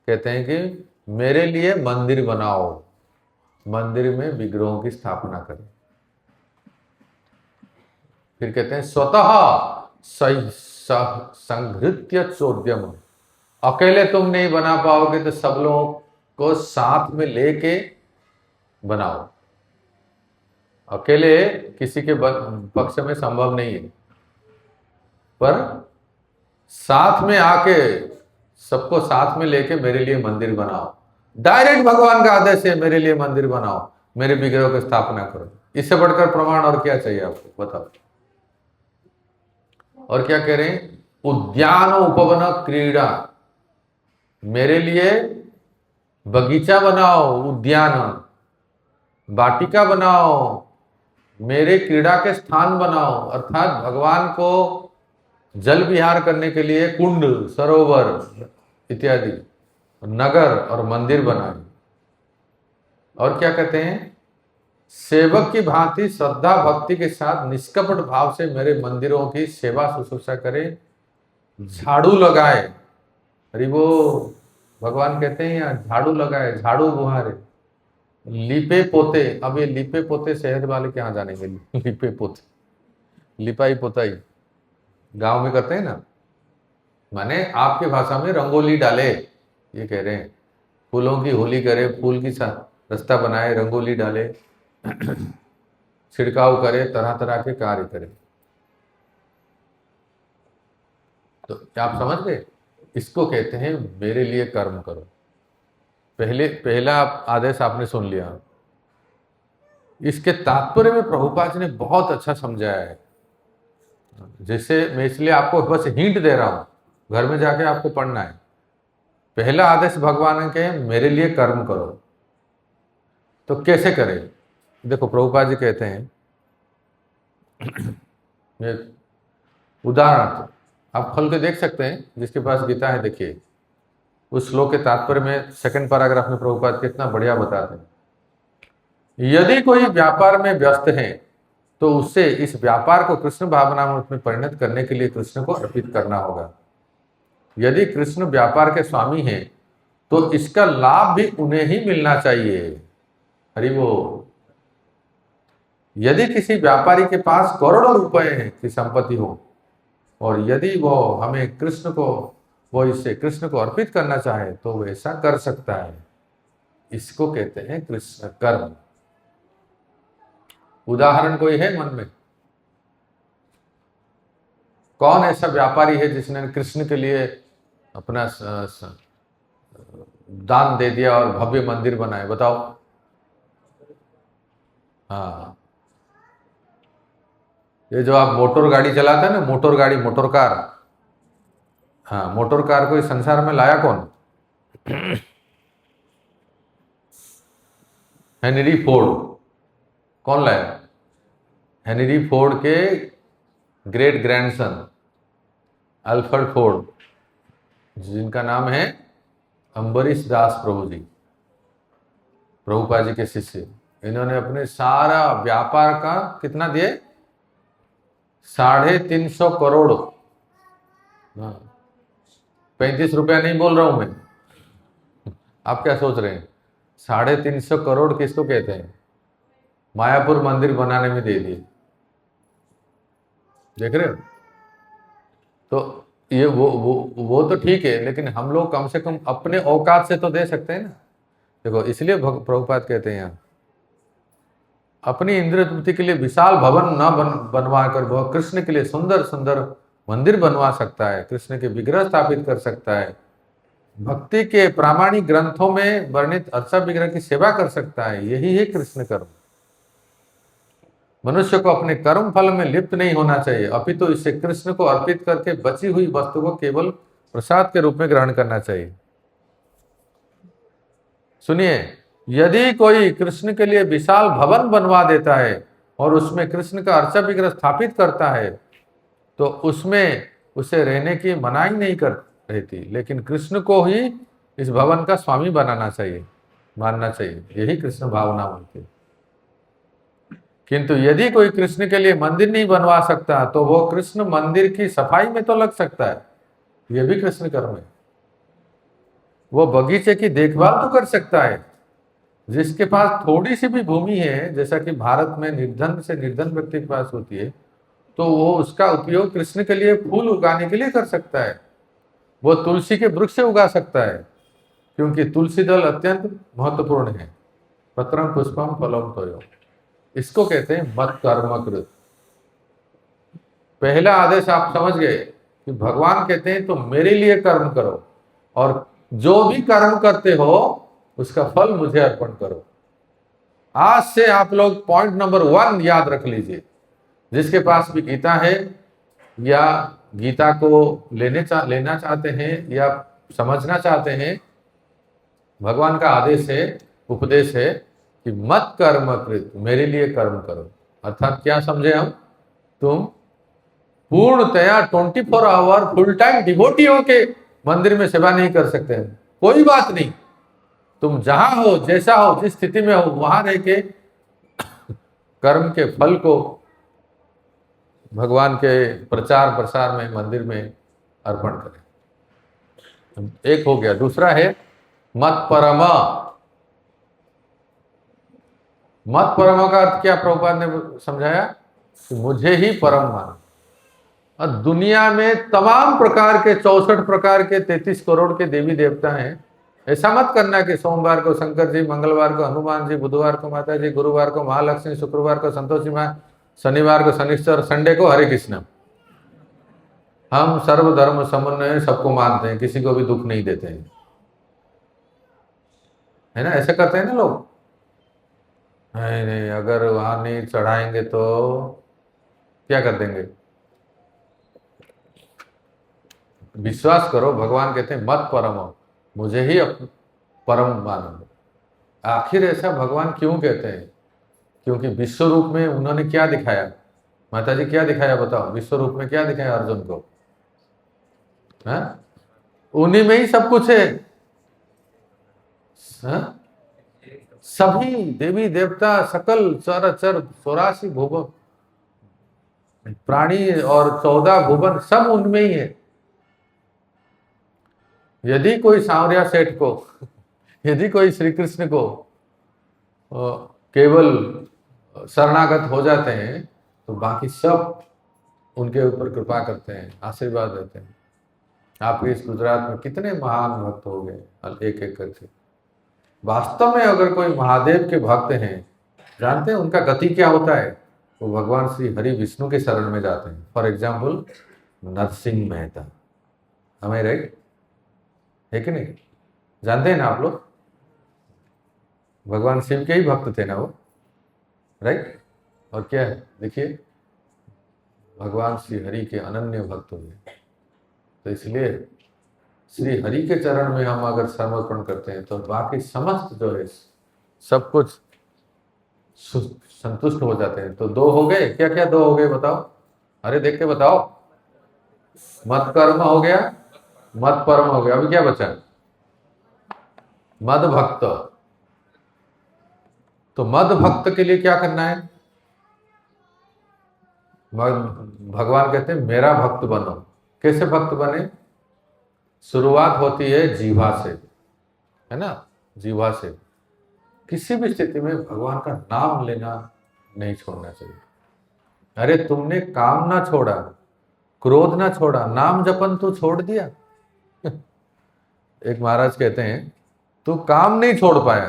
Speaker 1: कहते हैं कि मेरे लिए मंदिर बनाओ, मंदिर में विग्रहों की स्थापना करें। फिर कहते हैं स्वतः संघृत्य चोद्यम, अकेले तुम नहीं बना पाओगे तो सब लोगों को साथ में लेके बनाओ। अकेले किसी के पक्ष में संभव नहीं है, पर साथ में आके सबको साथ में लेके मेरे लिए मंदिर बनाओ। डायरेक्ट भगवान का आदेश है, मेरे लिए मंदिर बनाओ, मेरे विग्रह की स्थापना करो। इससे बढ़कर प्रमाण और क्या चाहिए आपको, बताओ। और क्या कह रहे हैं? उद्यान उपवन क्रीड़ा, मेरे लिए बगीचा बनाओ, उद्यान वाटिका बनाओ, मेरे क्रीड़ा के स्थान बनाओ। अर्थात भगवान को जल विहार करने के लिए कुंड, सरोवर इत्यादि, नगर और मंदिर बनाए। और क्या कहते हैं? सेवक की भांति श्रद्धा भक्ति के साथ निष्कपट भाव से मेरे मंदिरों की सेवा शुश्रूषा करे, झाड़ू लगाए। अरे वो भगवान कहते हैं यहाँ झाड़ू लगाए, झाड़ू बुहारे, लिपे पोते। अब ये लिपे पोते शहर वाले क्या जानेंगे? लिपे पोते, लिपाई पोताई गांव में करते हैं ना, माने आपके भाषा में रंगोली डाले, ये कह रहे हैं। फूलों की होली करे, फूल की रास्ता बनाए, रंगोली डाले, छिड़काव करे, तरह तरह के कार्य करे। तो क्या आप समझ गए? इसको कहते हैं मेरे लिए कर्म करो। पहला आदेश आपने सुन लिया। इसके तात्पर्य में प्रभुपाद जी ने बहुत अच्छा समझाया है, जैसे मैं इसलिए आपको बस हिंट दे रहा हूं, घर में जाके आपको पढ़ना है। पहला आदेश भगवान के मेरे लिए कर्म करो, तो कैसे करें? देखो प्रभुपाद जी कहते हैं, ये उदाहरण आप खोल के देख सकते हैं, जिसके पास गीता है देखिए, उस श्लोक के तात्पर्य में सेकंड पैराग्राफ में प्रभुपाद कितना बढ़िया बताते हैं। यदि कोई व्यापार में व्यस्त है तो उससे इस व्यापार को कृष्ण भावना में परिणत करने के लिए कृष्ण को अर्पित करना होगा। यदि कृष्ण व्यापार के स्वामी हैं तो इसका लाभ भी उन्हें ही मिलना चाहिए। हरि बोल। यदि किसी व्यापारी के पास करोड़ों रुपए की संपत्ति हो और यदि वो हमें वो इससे कृष्ण को अर्पित करना चाहे तो वो ऐसा कर सकता है। इसको कहते हैं कृष्ण कर्म। उदाहरण कोई है मन में? कौन ऐसा व्यापारी है जिसने कृष्ण के लिए अपना दान दे दिया और भव्य मंदिर बनाए? बताओ। हाँ, ये जो आप मोटर गाड़ी चलाते हैं ना, मोटर गाड़ी, मोटर कार, हाँ, मोटर कार को इस संसार में लाया कौन? Henry Ford. कौन लाया? हेनरी फोर्ड के ग्रेट ग्रैंडसन अल्फ्रेड फोर्ड, जिनका नाम है अम्बरीश दास प्रभु जी, प्रभुपाद जी के शिष्य। इन्होंने अपने सारा व्यापार का कितना दिए? 350 करोड़। 35 रुपया नहीं बोल रहा हूं मैं। आप क्या सोच रहे हैं? 350 करोड़ किसको कहते हैं? मायापुर मंदिर बनाने में दे दिए। देख रहे हो? तो ये वो तो ठीक है, लेकिन हम लोग कम से कम अपने औकात से तो दे सकते हैं ना। देखो, इसलिए प्रभुपाद कहते हैं यहाँ, अपनी इंद्रिय तृप्ति के लिए विशाल भवन न बनवा कर वह कृष्ण के लिए सुंदर सुंदर मंदिर बनवा सकता है, कृष्ण के विग्रह स्थापित कर सकता है, भक्ति के प्रामाणिक ग्रंथों में वर्णित अर्चा विग्रह की सेवा कर सकता है। यही है कृष्ण कर्म। मनुष्य को अपने कर्म फल में लिप्त नहीं होना चाहिए, अपितु तो इसे कृष्ण को अर्पित करके बची हुई वस्तु को केवल प्रसाद के रूप में ग्रहण करना चाहिए। सुनिए, यदि कोई कृष्ण के लिए विशाल भवन बनवा देता है और उसमें कृष्ण का अर्चा विग्रह स्थापित करता है तो उसमें उसे रहने की मनाही नहीं कर रहती, लेकिन कृष्ण को ही इस भवन का स्वामी बनाना चाहिए, मानना चाहिए। यही कृष्ण भावना होती है। किंतु यदि कोई कृष्ण के लिए मंदिर नहीं बनवा सकता तो वो कृष्ण मंदिर की सफाई में तो लग सकता है, यह भी कृष्ण कर्म है। वो बगीचे की देखभाल तो कर सकता है। जिसके पास थोड़ी सी भी भूमि है, जैसा कि भारत में निर्धन से निर्धन व्यक्ति के पास होती है, तो वो उसका उपयोग कृष्ण के लिए फूल उगाने के लिए कर सकता है। वो तुलसी के वृक्ष उगा सकता है, क्योंकि तुलसी दल अत्यंत महत्वपूर्ण है। पत्रम पुष्पम फलम तोयो, इसको कहते हैं मत कर्मकृत। पहला आदेश आप समझ गए कि भगवान कहते हैं तो मेरे लिए कर्म करो, और जो भी कर्म करते हो उसका फल मुझे अर्पण करो। आज से आप लोग पॉइंट नंबर 1 याद रख लीजिए। जिसके पास भी गीता है या गीता को लेना चाहते हैं या समझना चाहते हैं, भगवान का आदेश है, उपदेश है कि मत कर्म कृत, मेरे लिए कर्म करो। अर्थात क्या समझे हम? तुम पूर्णतया 24 आवर फुल टाइम डिवोटी हो के मंदिर में सेवा नहीं कर सकते हैं, कोई बात नहीं। तुम जहां हो, जैसा हो, जिस स्थिति में हो, वहां रह के कर्म के फल को भगवान के प्रचार प्रसार में, मंदिर में अर्पण करें। एक हो गया। दूसरा है मत परम। मत परम का अर्थ क्या प्रभुपाद ने समझाया? कि मुझे ही परम मानो। और दुनिया में तमाम प्रकार के 64 प्रकार के 33 करोड़ के देवी देवता हैं। ऐसा मत करना कि सोमवार को शंकर जी, मंगलवार को हनुमान जी, बुधवार को माता जी, गुरुवार को महालक्ष्मी, शुक्रवार को संतोषी माँ, शनिवार को शनिश्चर, संडे को हरे कृष्ण। हम सर्वधर्म समन्वय सबको मानते हैं, किसी को भी दुख नहीं देते हैं। है ना, ऐसे करते हैं ना लोग। नहीं नहीं, अगर वहां नहीं चढ़ाएंगे तो क्या कर देंगे। विश्वास करो, भगवान कहते हैं मत परमो, मुझे ही परम मानो। आखिर ऐसा भगवान क्यों कहते हैं? क्योंकि विश्व रूप में उन्होंने क्या दिखाया, माता जी क्या दिखाया बताओ, विश्व रूप में क्या दिखाया अर्जुन को? हाँ, उन्हीं में ही सब कुछ है। हाँ? सभी देवी देवता सकल चराचर 84 भुवन प्राणी और 14 भुवन सब उनमें ही है। यदि कोई सांवरिया सेठ को यदि कोई श्री कृष्ण को केवल शरणागत हो जाते हैं तो बाकी सब उनके ऊपर कृपा करते हैं, आशीर्वाद देते हैं। आपके इस गुजरात में कितने महान भक्त हो गए एक एक करके। वास्तव में अगर कोई महादेव के भक्त हैं, जानते हैं उनका गति क्या होता है? वो भगवान श्री हरि विष्णु के शरण में जाते हैं। फॉर एग्जाम्पल नरसिंह मेहता, हमें राइट है कि नहीं? जानते हैं ना आप लोग, भगवान शिव के ही भक्त थे ना वो, राइट। और क्या है देखिए, भगवान श्री हरि के अनन्य भक्त हुए। तो इसलिए श्री हरि के चरण में हम अगर समर्पण करते हैं तो बाकी समस्त जो है सब कुछ संतुष्ट हो जाते हैं। तो दो हो गए, क्या क्या दो हो गए बताओ? अरे देख के बताओ। मत कर्म हो गया, मत परम हो गया, अभी क्या बचा? मद भक्त। तो मद भक्त के लिए क्या करना है? भगवान कहते हैं मेरा भक्त बनो। कैसे भक्त बने? शुरुआत होती है जीवा से, है ना, जीवा से। किसी भी स्थिति में भगवान का नाम लेना नहीं छोड़ना चाहिए। अरे तुमने काम ना छोड़ा, क्रोध ना छोड़ा, नाम जपन तो छोड़ दिया। एक महाराज कहते हैं तू काम नहीं छोड़ पाया,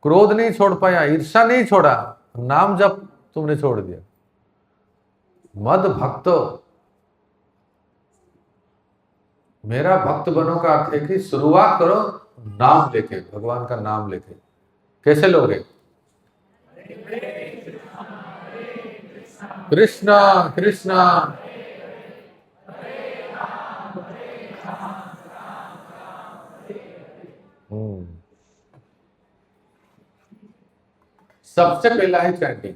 Speaker 1: क्रोध नहीं छोड़ पाया, ईर्षा नहीं छोड़ा, नाम जप तुमने छोड़ दिया। मद भक्त, मेरा भक्त बनो का अर्थ है कि शुरुआत करो नाम लेके, भगवान का नाम लेके। कैसे लोगे? कृष्णा कृष्णा सबसे पहला है चैंटिंग,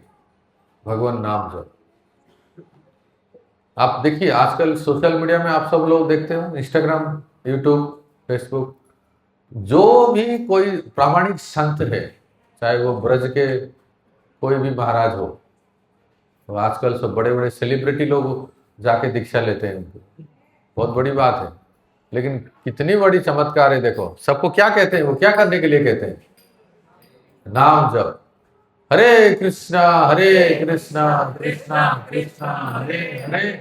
Speaker 1: भगवान नाम जप। आप देखिए आजकल सोशल मीडिया में आप सब लोग देखते हो, इंस्टाग्राम, यूट्यूब, फेसबुक, जो भी कोई प्रामाणिक संत है, चाहे वो ब्रज के कोई भी महाराज हो, तो आजकल सब बड़े बड़े सेलिब्रिटी लोग जाके दीक्षा लेते हैं उनको, बहुत बड़ी बात है। लेकिन कितनी बड़ी चमत्कार है देखो, सबको क्या कहते हैं, वो क्या करने के लिए कहते हैं? नाम जप। हरे कृष्णा कृष्णा कृष्णा हरे हरे।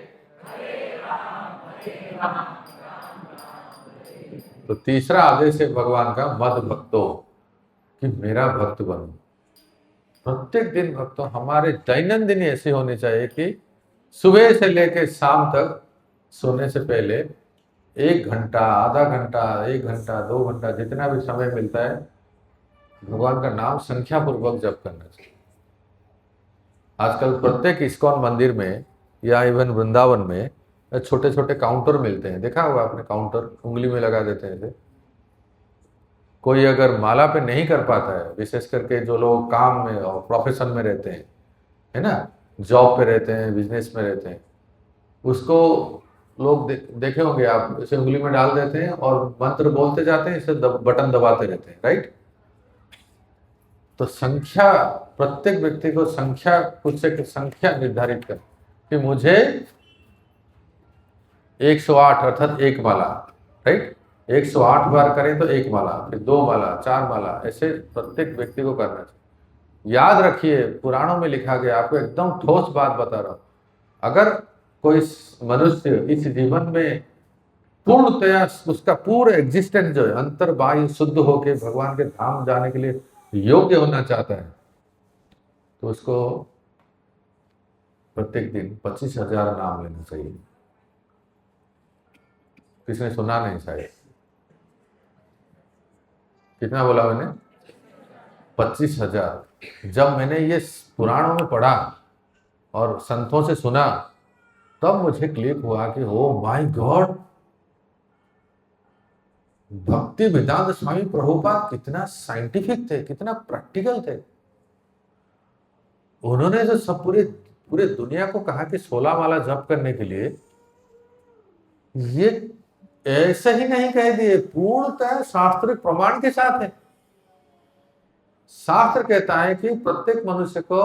Speaker 1: तो तीसरा आदेश है भगवान का, मद भक्तो, कि मेरा भक्त बनो। प्रत्येक दिन भक्तों हमारे दैनंदिन ऐसी होनी चाहिए कि सुबह से लेकर शाम तक सोने से पहले 1 घंटा, आधा घंटा, 1 घंटा, 2 घंटा, जितना भी समय मिलता है भगवान का नाम संख्या पूर्वक जप करना चाहिए। आजकल प्रत्येक इस्कॉन मंदिर में या इवन वृंदावन में छोटे छोटे काउंटर मिलते हैं, देखा होगा आपने, काउंटर उंगली में लगा देते हैं। कोई अगर माला पे नहीं कर पाता है, विशेष करके जो लोग काम में और प्रोफेशन में रहते हैं, है ना, जॉब पे रहते हैं, बिजनेस में रहते हैं, उसको लोग देखे होंगे आप, इसे उंगली में डाल देते हैं और मंत्र बोलते जाते हैं, इसे बटन दबाते रहते हैं, राइट। तो संख्या, प्रत्येक व्यक्ति को संख्या, कुछ से संख्या निर्धारित कर कि मुझे 108 अर्थात एक माला, राइट, 108 बार करें तो एक माला, फिर 2 माला, 4 माला, ऐसे प्रत्येक व्यक्ति को करना चाहिए। याद रखिए पुराणों में लिखा गया, आपको एकदम ठोस बात बता रहा हूं, अगर कोई मनुष्य इस जीवन में पूर्णतया उसका पूरा एग्जिस्टेंस जो है अंतर बाह्य शुद्ध होकर भगवान के धाम जाने के लिए योग्य होना चाहता है, तो उसको प्रत्येक दिन 25,000 नाम लेना चाहिए। किसने सुना नहीं शायद? कितना बोला मैंने? 25,000। जब मैंने ये पुराणों में पढ़ा और संतों से सुना, तब मुझे क्लिक हुआ कि ओ माय गॉड, भक्ति वेदांत स्वामी प्रभुपाद कितना साइंटिफिक थे, कितना प्रैक्टिकल थे। उन्होंने जो सब पूरे पूरे दुनिया को कहा कि 16 माला जप करने के लिए, ये ऐसे ही नहीं कह दिए, पूर्णतः शास्त्रिक प्रमाण के साथ है। शास्त्र कहता है कि प्रत्येक मनुष्य को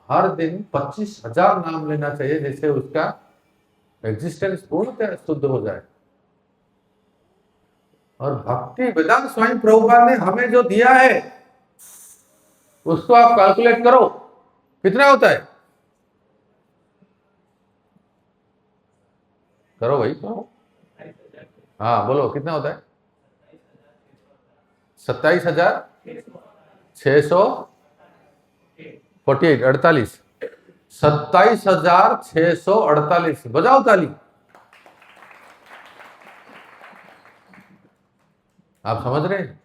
Speaker 1: हर दिन 25,000 नाम लेना चाहिए, जिससे उसका एग्जिस्टेंस पूर्णतः शुद्ध हो जाए। और भक्ति वेदांत स्वामी प्रभुपाद ने हमें जो दिया है, उसको आप कैलकुलेट करो कितना होता है। करो भाई, करो। हाँ बोलो, कितना होता है? 27,648, 48। 27,648। बजाओ ताली। आप समझ रहे हैं?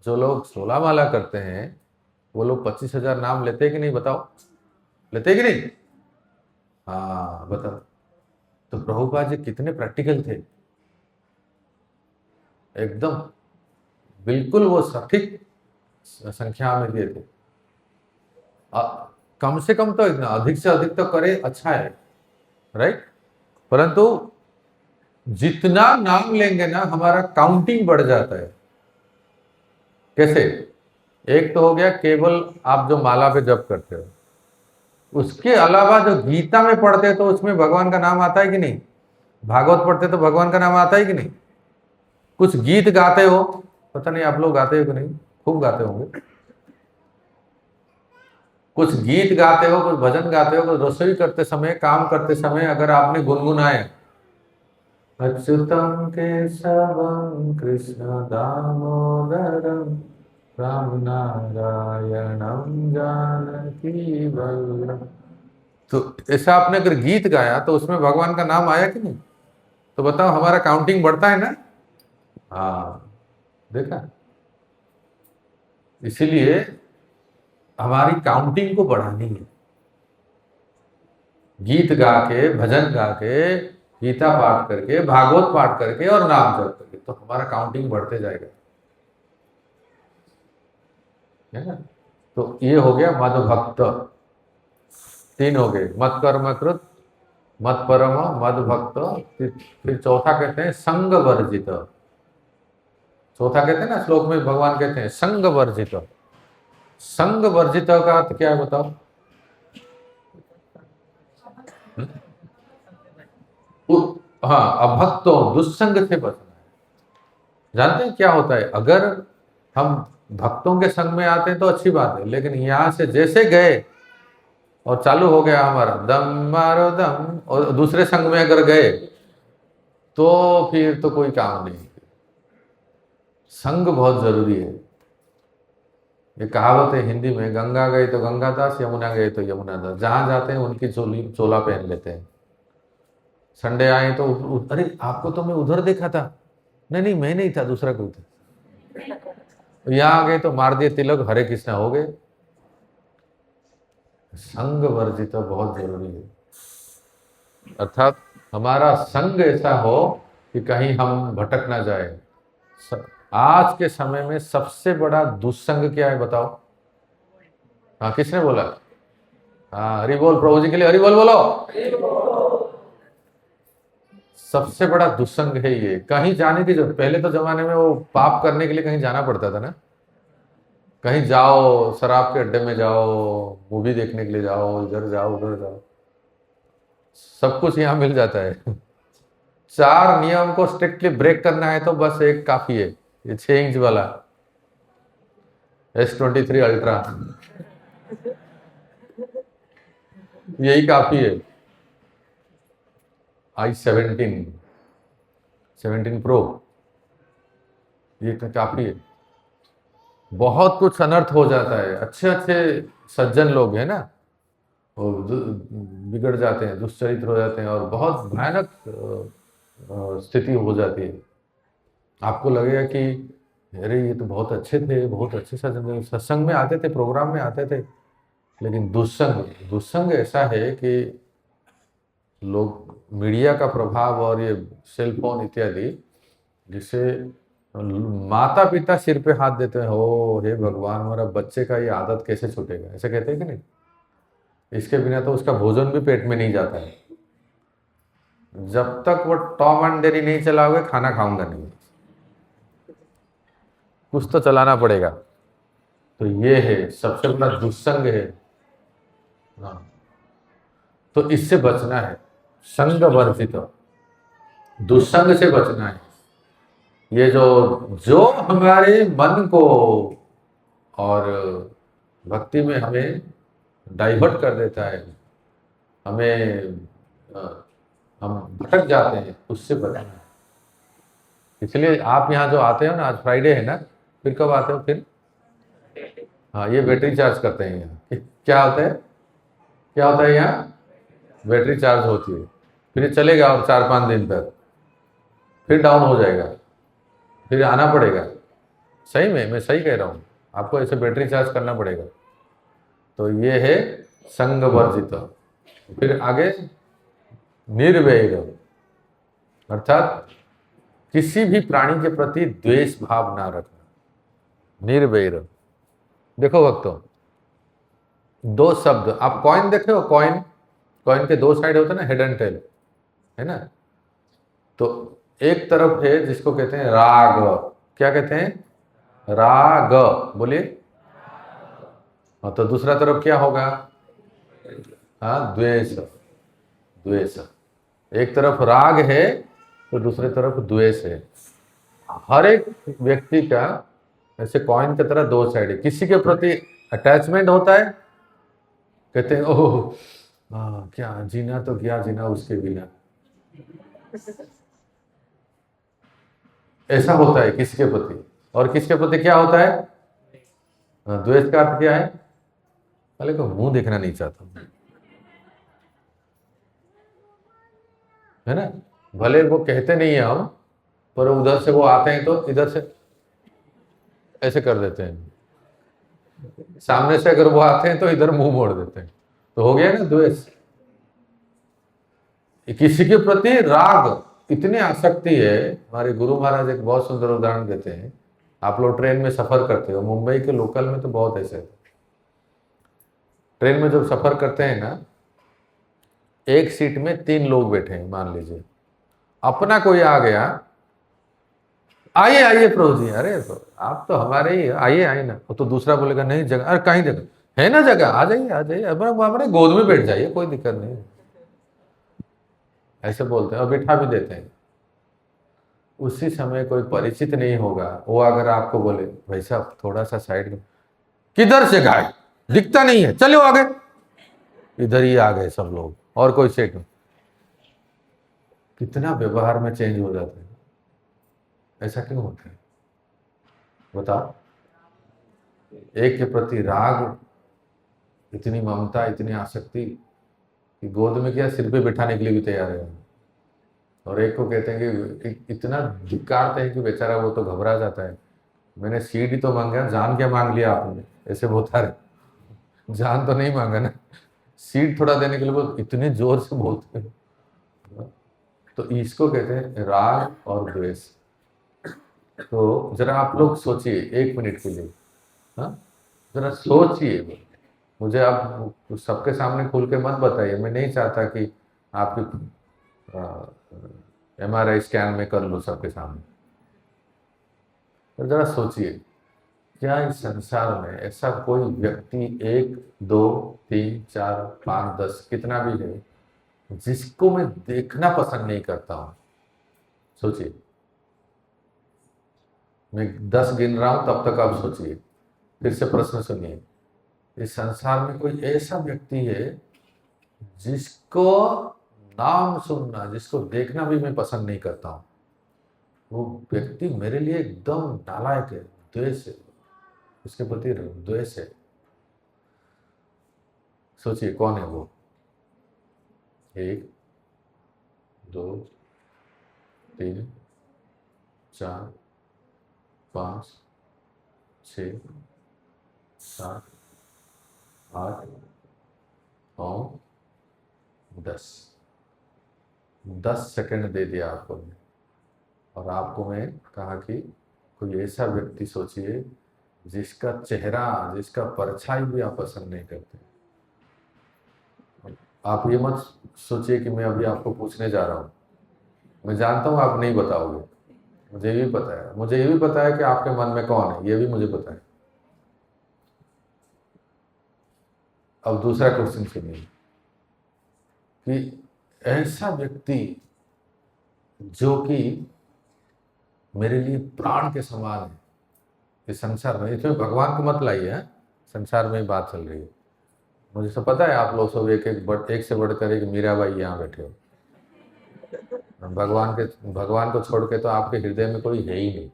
Speaker 1: जो लोग 16 माला करते हैं, वो लोग 25,000 नाम लेते हैं कि नहीं? बताओ, लेते हैं कि नहीं? हाँ बताओ। तो प्रभुपाद जी कितने प्रैक्टिकल थे, एकदम बिल्कुल वो सटीक संख्या में दिए थे। कम से कम तो इतना, अधिक से अधिक तो करे, अच्छा है, राइट। परंतु जितना नाम लेंगे ना, हमारा काउंटिंग बढ़ जाता है। कैसे? एक तो हो गया केवल आप जो माला पे जप करते हो, उसके अलावा जो गीता में पढ़ते हैं तो उसमें भगवान का नाम आता है कि नहीं? भागवत पढ़ते तो भगवान का नाम आता है कि नहीं? कुछ गीत गाते हो, पता नहीं आप लोग गाते हो कि नहीं, खूब गाते होंगे। कुछ गीत गाते हो, कुछ भजन गाते हो, कुछ रसोई करते समय, काम करते समय अगर आपने गुनगुनाए अच्युतम केशवम कृष्ण दामोदरम राम नारायणम जानकी वल्लभ, तो ऐसा आपने अगर गीत गाया तो उसमें भगवान का नाम आया कि नहीं? तो बताओ, हमारा काउंटिंग बढ़ता है ना? हाँ, देखा। इसीलिए हमारी काउंटिंग को बढ़ानी है। गीत गा के, भजन गा के, गीता पाठ करके, भागवत पाठ करके और नाम जप करके, तो हमारा काउंटिंग बढ़ते जाएगा, है ना। तो ये हो गया मद भक्त। 3 हो गए, मत कर्म कृत, मत परम, मद भक्त। फिर चौथा कहते हैं संग वर्जित। चौथा कहते हैं ना, श्लोक में भगवान कहते हैं संग वर्जित। संग वर्जित का अर्थ क्या है बताओ? हाँ, अभक्तों, दुस्संग से बचना है। जानते हैं क्या होता है? अगर हम भक्तों के संग में आते हैं तो अच्छी बात है, लेकिन यहां से जैसे गए और चालू हो गया हमारा दम मारो दम, और दूसरे संग में अगर गए तो फिर तो कोई काम नहीं। संग बहुत जरूरी है। ये कहावत है हिंदी में, गंगा गए तो गंगा दास, यमुना गए तो यमुना दास। जहां जाते हैं उनकी चोला पहन लेते हैं। संडे आए तो अरे आपको तो मैं उधर देखा था। नहीं नहीं, मैं नहीं था, दूसरा कोई था। यहाँ आ गए तो मार दिए तिलक, हरे कृष्णा हो गए। संग वर्जित बहुत जरूरी है। अर्थात हमारा संग ऐसा हो कि कहीं हम भटक ना जाए। आज के समय में सबसे बड़ा दुस्संग क्या है बताओ? हाँ, किसने बोला? हाँ, हरि बोल, प्रभु जी के लिए हरि बोल बोलो। सबसे बड़ा दुस्संग है ये। कहीं जाने की जरूरत, पहले तो जमाने में वो पाप करने के लिए कहीं जाना पड़ता था ना। कहीं जाओ, शराब के अड्डे में जाओ, मूवी देखने के लिए जाओ, इधर जाओ उधर जाओ, सब कुछ यहाँ मिल जाता है। 4 नियम को स्ट्रिक्टली ब्रेक करना है तो बस एक काफी है, ये 6 इंच वाला S23 अल्ट्रा, यही काफी है। i17, 17 प्रो, ये काफी है। बहुत कुछ अनर्थ हो जाता है। अच्छे अच्छे सज्जन लोग हैं ना, वो बिगड़ जाते हैं, दुष्चरित्र हो जाते हैं और बहुत भयानक स्थिति हो जाती है। आपको लगेगा कि अरे ये तो बहुत अच्छे थे, बहुत अच्छे सत्संग में आते थे, प्रोग्राम में आते थे। लेकिन दुस्संग, दुस्संग ऐसा है कि लोग, मीडिया का प्रभाव और ये सेल फोन इत्यादि, जिससे माता पिता सिर पे हाथ देते हैं, हो हे भगवान हमारा बच्चे का ये आदत कैसे छूटेगा, ऐसे कहते हैं कि नहीं। इसके बिना तो उसका भोजन भी पेट में नहीं जाता है। जब तक वो टॉम एंड जेरी नहीं चलाओगे खाना खाऊंगा नहीं, कुछ तो चलाना पड़ेगा। तो ये है सबसे बड़ा दुस्संग है। हाँ, तो इससे बचना है, संग वर्जित, दुस्संग से बचना है। ये जो जो हमारे मन को और भक्ति में हमें डाइवर्ट कर देता है, हमें हम भटक जाते हैं, उससे बचना है। इसलिए आप यहाँ जो आते हो ना, आज फ्राइडे है ना, फिर कब आते हो फिर? हाँ, ये बैटरी चार्ज करते हैं यहाँ। क्या होता है, क्या होता है यहाँ? बैटरी चार्ज होती है, फिर ये चलेगा और 4-5 दिन तक, फिर डाउन हो जाएगा, फिर आना पड़ेगा। सही में, मैं सही कह रहा हूँ, आपको ऐसे बैटरी चार्ज करना पड़ेगा। तो ये है संग वर्जित। फिर आगे निर्वैर, अर्थात किसी भी प्राणी के प्रति द्वेष भाव ना रखना, निर्वैर। देखो भक्तों, दो शब्द, आप कॉइन देखे हो? कॉइन, कॉइन के दो साइड होते हैं ना, हेड एंड टेल, है ना। तो एक तरफ है जिसको कहते हैं राग, क्या कहते हैं? राग, बोलिए। हाँ, तो दूसरा तरफ क्या होगा? हाँ, द्वेष, द्वेष। एक तरफ राग है तो दूसरी तरफ द्वेष है। हर एक व्यक्ति का ऐसे कॉइन की तरह दो साइड है। किसी के प्रति अटैचमेंट होता है, कहते हैं ओह, हाँ क्या जीना, तो क्या जीना उसके बिना, ऐसा होता है किसी के प्रति। और किसके प्रति क्या होता है? द्वेष का अर्थ क्या है? पहले को मुंह देखना नहीं चाहता, है ना। भले वो कहते नहीं है हम, पर उधर से वो आते हैं तो इधर से ऐसे कर देते हैं। सामने से अगर वो आते हैं तो इधर मुंह मोड़ देते हैं, तो हो गया ना द्वेष। किसी के प्रति राग, इतनी आसक्ति है। हमारे गुरु महाराज एक बहुत सुंदर उदाहरण देते हैं। आप लोग ट्रेन में सफर करते हो, मुंबई के लोकल में तो बहुत ऐसे है। ट्रेन में जब सफर करते हैं ना, एक सीट में 3 लोग बैठे हैं मान लीजिए, अपना कोई आ गया, आइए आइए प्रभु जी, अरे तो आप तो हमारे ही, आइए आइए ना। तो दूसरा बोलेगा नहीं जगह, अरे कहीं जगह है ना, जगह आ जाइए आ जाइए, हमारे गोद में बैठ जाइए, कोई दिक्कत नहीं। ऐसे बोलते हैं और बिठा भी देते हैं। उसी समय कोई परिचित नहीं होगा, वो अगर आपको बोले भाई साहब थोड़ा सा साइड में, किधर से गए, दिखता नहीं है, चलो आगे, इधर ही आ गए सब लोग, और कोई सीट में। कितना व्यवहार में चेंज हो जाता है। ऐसा क्यों होता है बताओ? एक के प्रति राग, इतनी ममता, इतनी आसक्ति कि गोद में क्या, सिर पे बिठाने के लिए भी तैयार है। और एक को कहते हैं कि इतना धिक्कारते हैं कि बेचारा वो तो घबरा जाता है। मैंने सीट ही तो मांगा, जान क्या मांग लिया आपने, ऐसे बोलता रहे। जान तो नहीं मांगा ना, सीट थोड़ा देने के लिए वो इतने जोर से बोलते हैं। तो इसको कहते हैं राग और द्वेष। तो जरा आप लोग सोचिए 1 मिनट के लिए, हाँ, जरा सोचिए। मुझे आप सबके सामने खुल के मत बताइए, मैं नहीं चाहता कि आपकी MRI स्कैन में कर लो सबके सामने। तो जरा सोचिए, क्या इस संसार में ऐसा कोई व्यक्ति, 1, 2, 3, 4, 5, 10 कितना भी है, जिसको मैं देखना पसंद नहीं करता हूं? सोचिए, मैं 10 गिन रहा हूं, तब तक आप सोचिए, फिर से प्रश्न सुनिए। इस संसार में कोई ऐसा व्यक्ति है जिसको नाम सुनना, जिसको देखना भी मैं पसंद नहीं करता हूं? वो व्यक्ति मेरे लिए एकदम नालायक है, द्वेष है, उसके प्रति द्वेष है। सोचिए कौन है वो? 1, 2, 3, 4, 5 6 7 8 9 10 10 सेकंड दे दिया आपको मैं। और आपको मैं कहा कि कोई ऐसा व्यक्ति सोचिए जिसका चेहरा, जिसका परछाई भी आप पसंद नहीं करते। आप ये मत सोचिए कि मैं अभी आपको पूछने जा रहा हूँ, मैं जानता हूँ आप नहीं बताओगे, मुझे भी पता है, मुझे ये भी पता है कि आपके मन में कौन है, ये भी मुझे पता है। अब दूसरा क्वेश्चन सुनिए कि ऐसा व्यक्ति जो कि मेरे लिए प्राण के समान है इस संसार में, इसमें भगवान को मत लाइए, संसार में ही बात चल रही है। मुझे सब पता है आप लोग सब एक से बढ़कर एक मीराबाई यहाँ बैठे हो। भगवान को छोड़ के तो आपके हृदय में कोई है ही नहीं।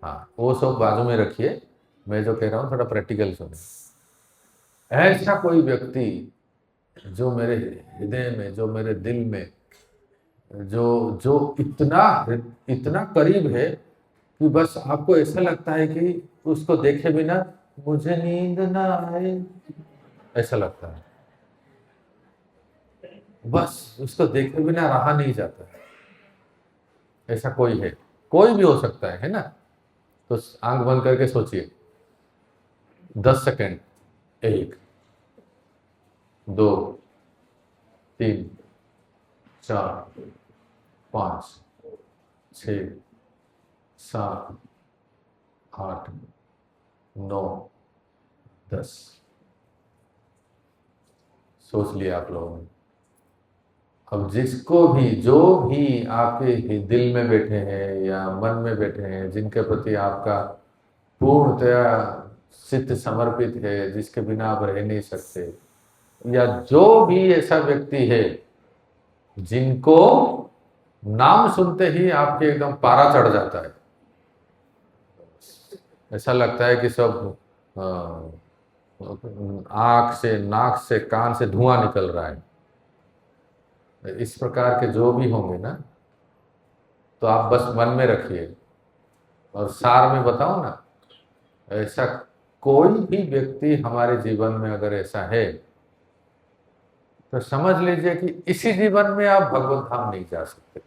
Speaker 1: हाँ, वो सब बाजू में रखिए, मैं जो कह रहा हूँ थोड़ा प्रैक्टिकल सुनो। ऐसा कोई व्यक्ति जो मेरे हृदय में, जो मेरे दिल में, जो जो इतना इतना करीब है कि बस आपको ऐसा लगता है कि उसको देखे बिना मुझे नींद ना आए, ऐसा लगता है। बस उसको देखे बिना रहा नहीं जाता है। ऐसा कोई है, कोई भी हो सकता है ना? तो आंख बंद करके सोचिए 10 सेकंड। 1 2 3 4 5 6 7 8 9 10। सोच लिया आप लोगों ने। अब जिसको भी, जो भी आपके दिल में बैठे हैं या मन में बैठे हैं, जिनके प्रति आपका पूर्णतया चित्त समर्पित है, जिसके बिना आप रह नहीं सकते, या जो भी ऐसा व्यक्ति है जिनको नाम सुनते ही आपके एकदम पारा चढ़ जाता है, ऐसा लगता है कि सब आंख से, नाक से, कान से धुआं निकल रहा है, इस प्रकार के जो भी होंगे ना, तो आप बस मन में रखिए। और सार में बताओ ना, ऐसा कोई भी व्यक्ति हमारे जीवन में अगर ऐसा है तो समझ लीजिए कि इसी जीवन में आप भगवत धाम नहीं जा सकते।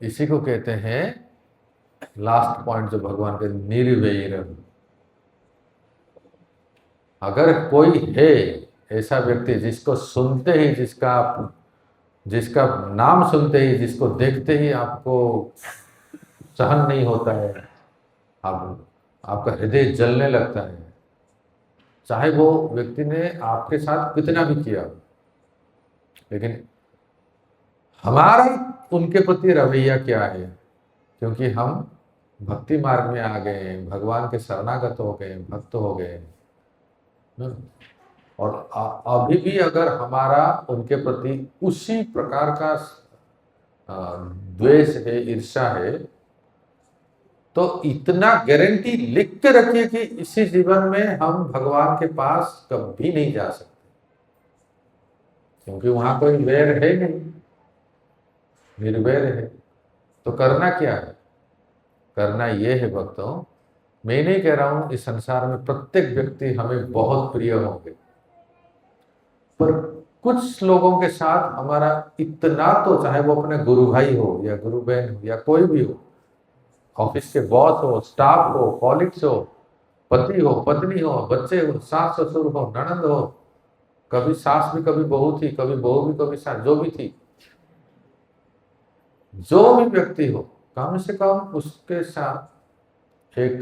Speaker 1: इसी को कहते हैं लास्ट पॉइंट जो भगवान के निर्वैरम। अगर कोई है ऐसा व्यक्ति जिसको सुनते ही, जिसका नाम सुनते ही, जिसको देखते ही आपको सहन नहीं होता है, आपका हृदय जलने लगता है, चाहे वो व्यक्ति ने आपके साथ कितना भी किया, लेकिन हमारा उनके प्रति रवैया क्या है? क्योंकि हम भक्ति मार्ग में आ गए हैं, भगवान के शरणागत हो गए, भक्त हो गए, और अभी भी अगर हमारा उनके प्रति उसी प्रकार का द्वेष है, ईर्ष्या है, तो इतना गारंटी लिख के रखिए कि इसी जीवन में हम भगवान के पास कभी नहीं जा सकते, क्योंकि वहां कोई वैर है नहीं, निर्वैर है। तो करना क्या है? करना ये है भक्तों, मैं नहीं कह रहा हूं इस संसार में प्रत्येक व्यक्ति हमें बहुत प्रिय होंगे, पर कुछ लोगों के साथ हमारा इतना, तो चाहे वो अपने गुरु भाई हो या गुरु बहन हो या कोई भी हो, ऑफिस के बॉस हो, स्टाफ हो, कॉलिग्स हो, पति हो, पत्नी हो, बच्चे हो, सास ससुर हो, ननंद हो, कभी सास भी कभी बहू थी, कभी बहू भी कभी सास, जो भी थी, जो भी व्यक्ति हो, कम से कम उसके साथ एक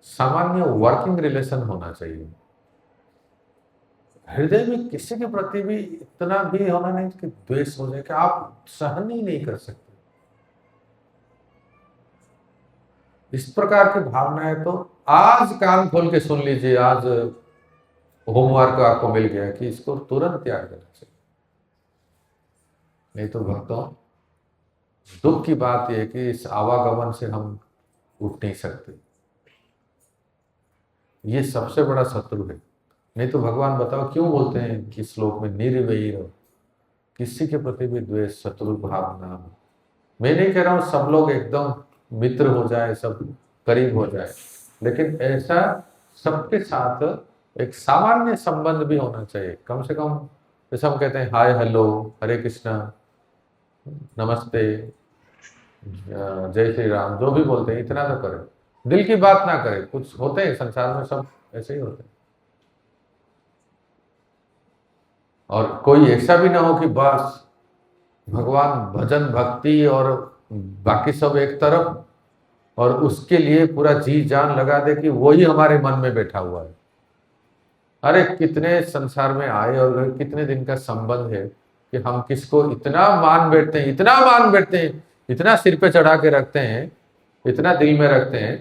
Speaker 1: सामान्य वर्किंग रिलेशन होना चाहिए। हृदय में किसी के प्रति भी इतना भी होना नहीं कि द्वेष हो जाए कि आप सहन ही नहीं कर सकते। इस प्रकार की भावना है तो आज कान खोल के सुन लीजिए, आज होमवर्क आपको मिल गया कि इसको तुरंत त्याग देना चाहिए। नहीं तो भक्तों, दुख की बात यह है कि इस आवागमन से हम उठ नहीं सकते, ये सबसे बड़ा शत्रु है। नहीं तो भगवान बताओ क्यों बोलते हैं इस श्लोक में निर्वैर, किसी के प्रति भी द्वेष शत्रु भावना। मैं नहीं कह रहा हूं सब लोग एकदम मित्र हो जाए, सब करीब हो जाए, लेकिन ऐसा सबके साथ एक सामान्य संबंध भी होना चाहिए, कम से कम। जैसे हम कहते हैं हाय हेलो, हरे कृष्णा, नमस्ते, जय श्री राम, जो भी बोलते हैं इतना तो करें, दिल की बात ना करें। कुछ होते हैं संसार में, सब ऐसे ही होते हैं। और कोई ऐसा भी ना हो कि बस भगवान भजन भक्ति और बाकी सब एक तरफ, और उसके लिए पूरा जी जान लगा दे कि वही हमारे मन में बैठा हुआ है। अरे कितने संसार में आए और गए, कितने दिन का संबंध है कि हम किसको इतना मान बैठते हैं, इतना मान बैठते हैं, इतना सिर पे चढ़ा के रखते हैं, इतना दिल में रखते हैं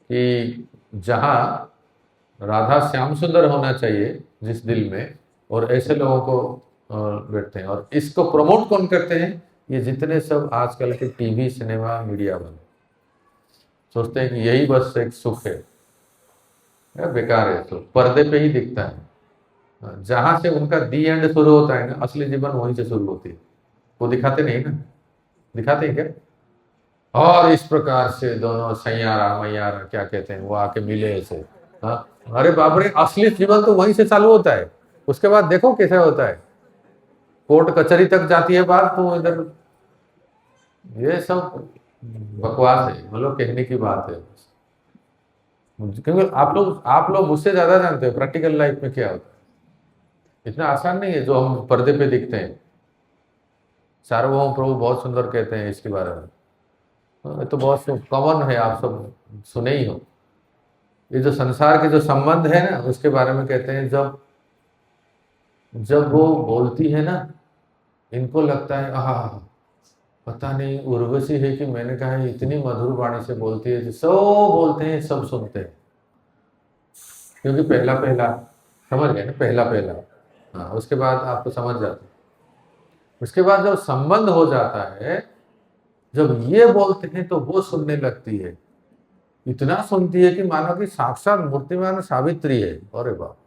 Speaker 1: कि जहां राधा श्याम सुंदर होना चाहिए जिस दिल में, और ऐसे लोगों को बैठते हैं। और इसको प्रमोट कौन करते हैं? ये जितने सब आजकल के टीवी सिनेमा मीडिया वाले सोचते हैं कि यही बस एक सुख है। बेकार है, तो पर्दे पे ही दिखता है। जहां से उनका दी एंड शुरू होता है ना, असली जीवन वहीं से शुरू होती है। वो दिखाते नहीं ना, दिखाते हैं क्या? और इस प्रकार से दोनों सैयारा मैयारा क्या कहते हैं, वो आके मिले ऐसे। हाँ, अरे बाप रे, असली जीवन तो वहीं से चालू होता है। उसके बाद देखो कैसे होता है, कोर्ट कचहरी तक जाती है बात, तो इधर ये सब बकवास है, मतलब कहने की बात है। क्योंकि आप लोग मुझसे ज्यादा जानते हो प्रैक्टिकल लाइफ में क्या होता है। इतना आसान नहीं है जो हम पर्दे पे दिखते हैं। सार्वभौम प्रभु बहुत सुंदर कहते हैं इसके बारे में। ये तो बहुत कॉमन है, आप सब सुने ही हो। ये जो संसार के जो संबंध है ना, उसके बारे में कहते हैं, जब जब वो बोलती है ना, इनको लगता है आह, पता नहीं उर्वशी है कि मैंने कहा है, इतनी मधुर वाणी से बोलती है, सब बोलते हैं, सब सुनते हैं। क्योंकि पहला पहला, समझ गए ना, पहला पहला। हाँ, उसके बाद आपको समझ जाते हैं। उसके बाद जब संबंध हो जाता है, जब ये बोलते हैं तो वो सुनने लगती है। इतना सुनती है कि मानो कि साक्षात मूर्तिमान सावित्री है। अरे बाप,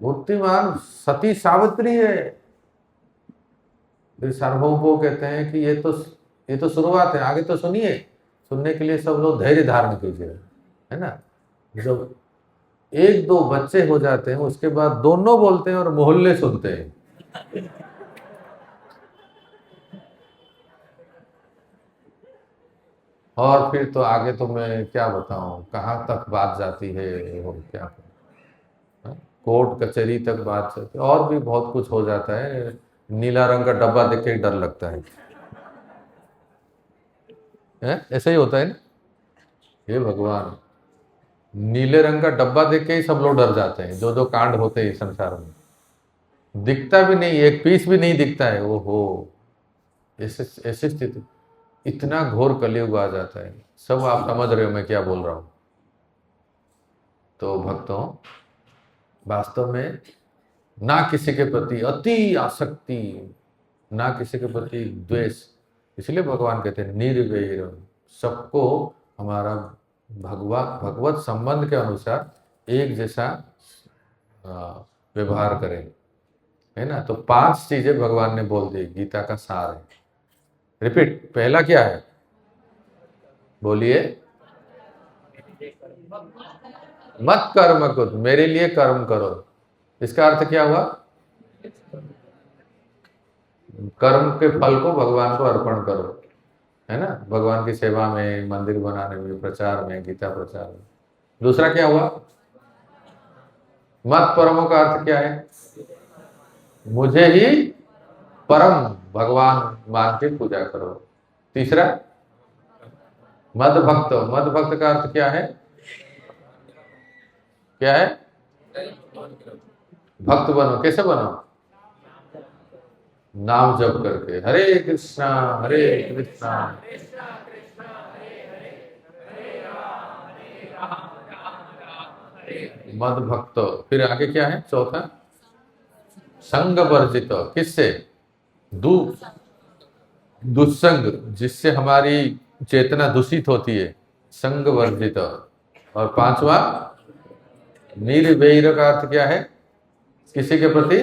Speaker 1: मूर्तिमान सती सावित्री है। फिर सार्वभौम को कहते हैं कि ये तो शुरुआत है, आगे तो सुनिए। सुनने के लिए सब लोग धैर्य धारण कीजिए, है ना। जब एक दो बच्चे हो जाते हैं, उसके बाद दोनों बोलते हैं और मोहल्ले सुनते हैं। और फिर तो आगे तो मैं क्या बताऊं, कहाँ तक बात जाती है, और क्या कोर्ट कचहरी तक बात जाती है, और भी बहुत कुछ हो जाता है। नीला रंग का डब्बा देख के डर लगता है, ऐसा ही होता है ना। हे भगवान, नीले रंग का डब्बा देख के ही सब लोग डर जाते हैं। जो जो कांड होते हैं संसार में, दिखता भी नहीं, एक पीस भी नहीं दिखता है। वो हो ऐसे ऐसी स्थिति, इतना घोर कलयुग आ जाता है। सब आप समझ रहे हो मैं क्या बोल रहा हूं। तो भक्तों, वास्तव में ना किसी के प्रति अति आसक्ति, ना किसी के प्रति द्वेष। इसलिए भगवान कहते हैं निर्वैर, सबको हमारा भगवत संबंध के अनुसार एक जैसा व्यवहार करें, है ना। तो 5 चीजें भगवान ने बोल दी, गीता का सार है। रिपीट, पहला क्या है? बोलिए। मत कर्म कुत, मेरे लिए कर्म करो। इसका अर्थ क्या हुआ? कर्म के फल को भगवान को अर्पण करो, है ना। भगवान की सेवा में, मंदिर बनाने में, प्रचार में, गीता प्रचार में। दूसरा क्या हुआ? मत परमो का अर्थ क्या है? मुझे ही परम भगवान मान के पूजा करो। तीसरा मद भक्त, मद भक्त का अर्थ क्या है? क्या है? भक्त बनो। कैसे बनो? नाम जप करके, हरे कृष्णा हरे कृष्णा। मद भक्त। फिर आगे क्या है चौथा? संग वर्जित। किससे? दु दुस्संग, जिससे हमारी चेतना दूषित होती है, संग वर्जित। और 5वां निर्वैर का अर्थ क्या है? किसी के प्रति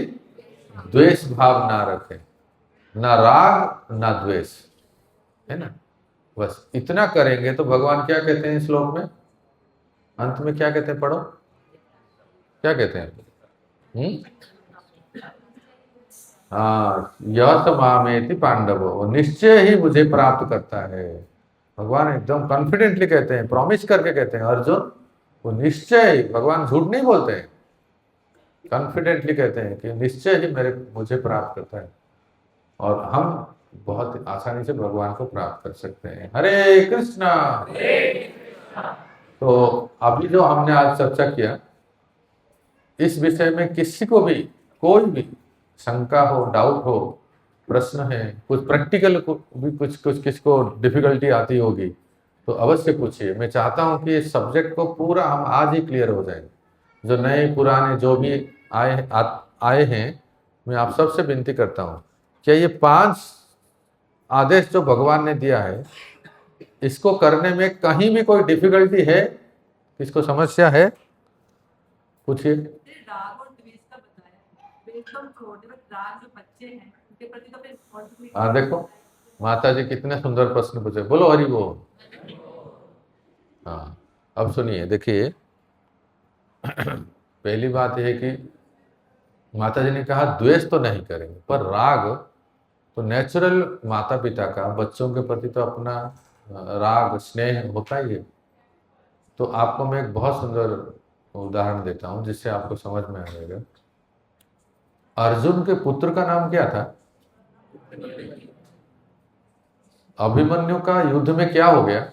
Speaker 1: द्वेष भाव ना रखे, ना राग ना द्वेष, है ना। बस इतना करेंगे तो भगवान क्या कहते हैं श्लोक में, अंत में क्या कहते हैं, पढ़ो, क्या कहते हैं? हाँ, यह तो मामेति पांडव, वो निश्चय ही मुझे प्राप्त करता है। भगवान एकदम कॉन्फिडेंटली कहते हैं, प्रॉमिस करके कहते हैं, अर्जुन वो निश्चय, भगवान झूठ नहीं बोलते हैं, कॉन्फिडेंटली कहते हैं कि निश्चय ही मुझे प्राप्त करता है, और हम बहुत आसानी से भगवान को प्राप्त कर सकते हैं। हरे कृष्णा। तो अभी जो हमने आज चर्चा किया, इस विषय में किसी को भी कोई भी शंका हो, डाउट हो, प्रश्न है, कुछ प्रैक्टिकल भी कुछ कुछ किसको डिफिकल्टी आती होगी तो अवश्य पूछिए। मैं चाहता हूं कि इस सब्जेक्ट को पूरा हम आज ही क्लियर हो जाए। जो नए पुराने जो भी आए हैं, मैं आप सबसे विनती करता हूं, क्या ये 5 आदेश जो भगवान ने दिया है, इसको करने में कहीं भी कोई डिफिकल्टी है, किसको समस्या है, पूछिए।
Speaker 2: राग और द्वेष का बताया, एकदम छोटे राग जो बच्चे हैं उनके प्रति तो फिर
Speaker 1: हाँ देखो, माता जी कितने सुंदर प्रश्न पूछे, बोलो हरि बोल। हाँ, अब सुनिए, देखिए पहली बात यह है कि माता जी ने कहा द्वेष तो नहीं करेंगे, पर राग तो नेचुरल माता पिता का बच्चों के प्रति तो अपना राग स्नेह होता ही है। तो आपको मैं एक बहुत सुंदर उदाहरण देता हूं जिससे आपको समझ में आ जाएगा। अर्जुन के पुत्र का नाम क्या था? अभिमन्यु का युद्ध में क्या हो गया?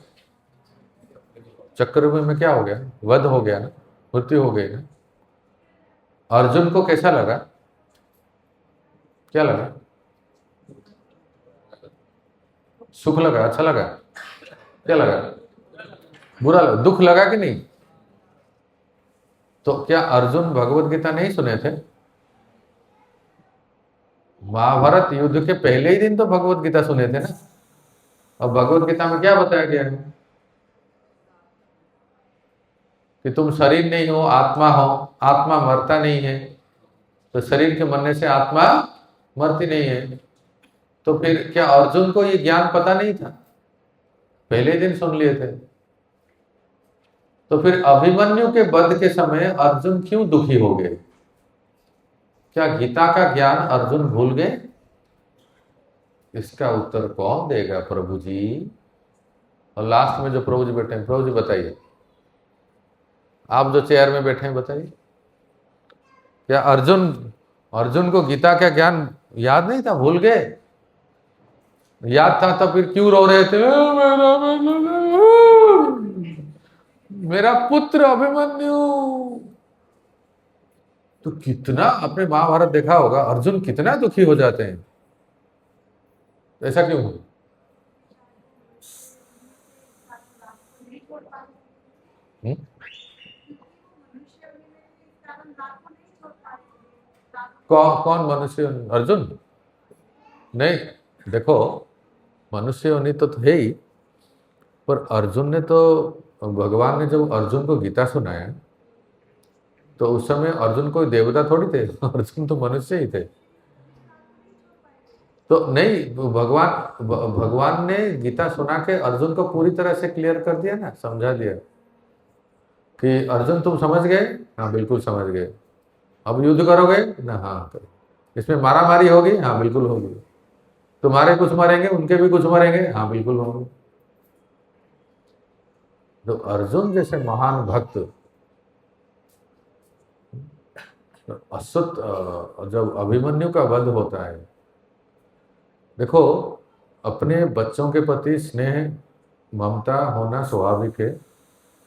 Speaker 1: चक्रव्यूह में क्या हो गया? वध हो गया ना, मृत्यु हो गई ना। अर्जुन को कैसा लगा? क्या लगा? सुख लगा, अच्छा लगा, क्या लगा? बुरा लगा, दुख लगा कि नहीं? तो क्या अर्जुन भगवत गीता नहीं सुने थे? महाभारत युद्ध के पहले ही दिन तो भगवत गीता सुने थे ना। और भगवत गीता में क्या बताया गया है कि तुम शरीर नहीं हो, आत्मा हो, आत्मा मरता नहीं है, तो शरीर के मरने से आत्मा मरती नहीं है। तो फिर क्या अर्जुन को ये ज्ञान पता नहीं था? पहले ही दिन सुन लिए थे। तो फिर अभिमन्यु के वध के समय अर्जुन क्यों दुखी हो गए? क्या गीता का ज्ञान अर्जुन भूल गए? इसका उत्तर कौन देगा? प्रभु जी। और लास्ट में जो प्रभु जी बैठे हैं, प्रभु जी बताइए, आप जो चेयर में बैठे हैं बताइए, क्या अर्जुन को गीता का ज्ञान याद नहीं था? भूल गए? याद था तो फिर क्यों रो रहे थे? मेरा पुत्र अभिमन्यु। तो कितना, आपने महाभारत देखा होगा, अर्जुन कितना दुखी हो जाते हैं। ऐसा क्यों? कौन मनुष्य? अर्जुन नहीं, देखो मनुष्य योनि तो है ही, पर अर्जुन ने तो, भगवान ने जब अर्जुन को गीता सुनाया तो उस समय अर्जुन कोई देवता थोड़ी थे, अर्जुन तो मनुष्य ही थे। तो नहीं, भगवान ने गीता सुना के अर्जुन को पूरी तरह से क्लियर कर दिया ना, समझा दिया कि अर्जुन तुम समझ गए? हाँ बिल्कुल समझ गए। अब युद्ध करोगे ना? हाँ करो। इसमें मारा मारी होगी? हाँ बिल्कुल होगी। तुम्हारे कुछ मरेंगे, उनके भी कुछ मरेंगे? हाँ बिल्कुल होंगे। तो अर्जुन जैसे महान भक्त जब अभिमन्यु का वध होता है, देखो अपने बच्चों के प्रति स्नेह ममता होना स्वाभाविक है,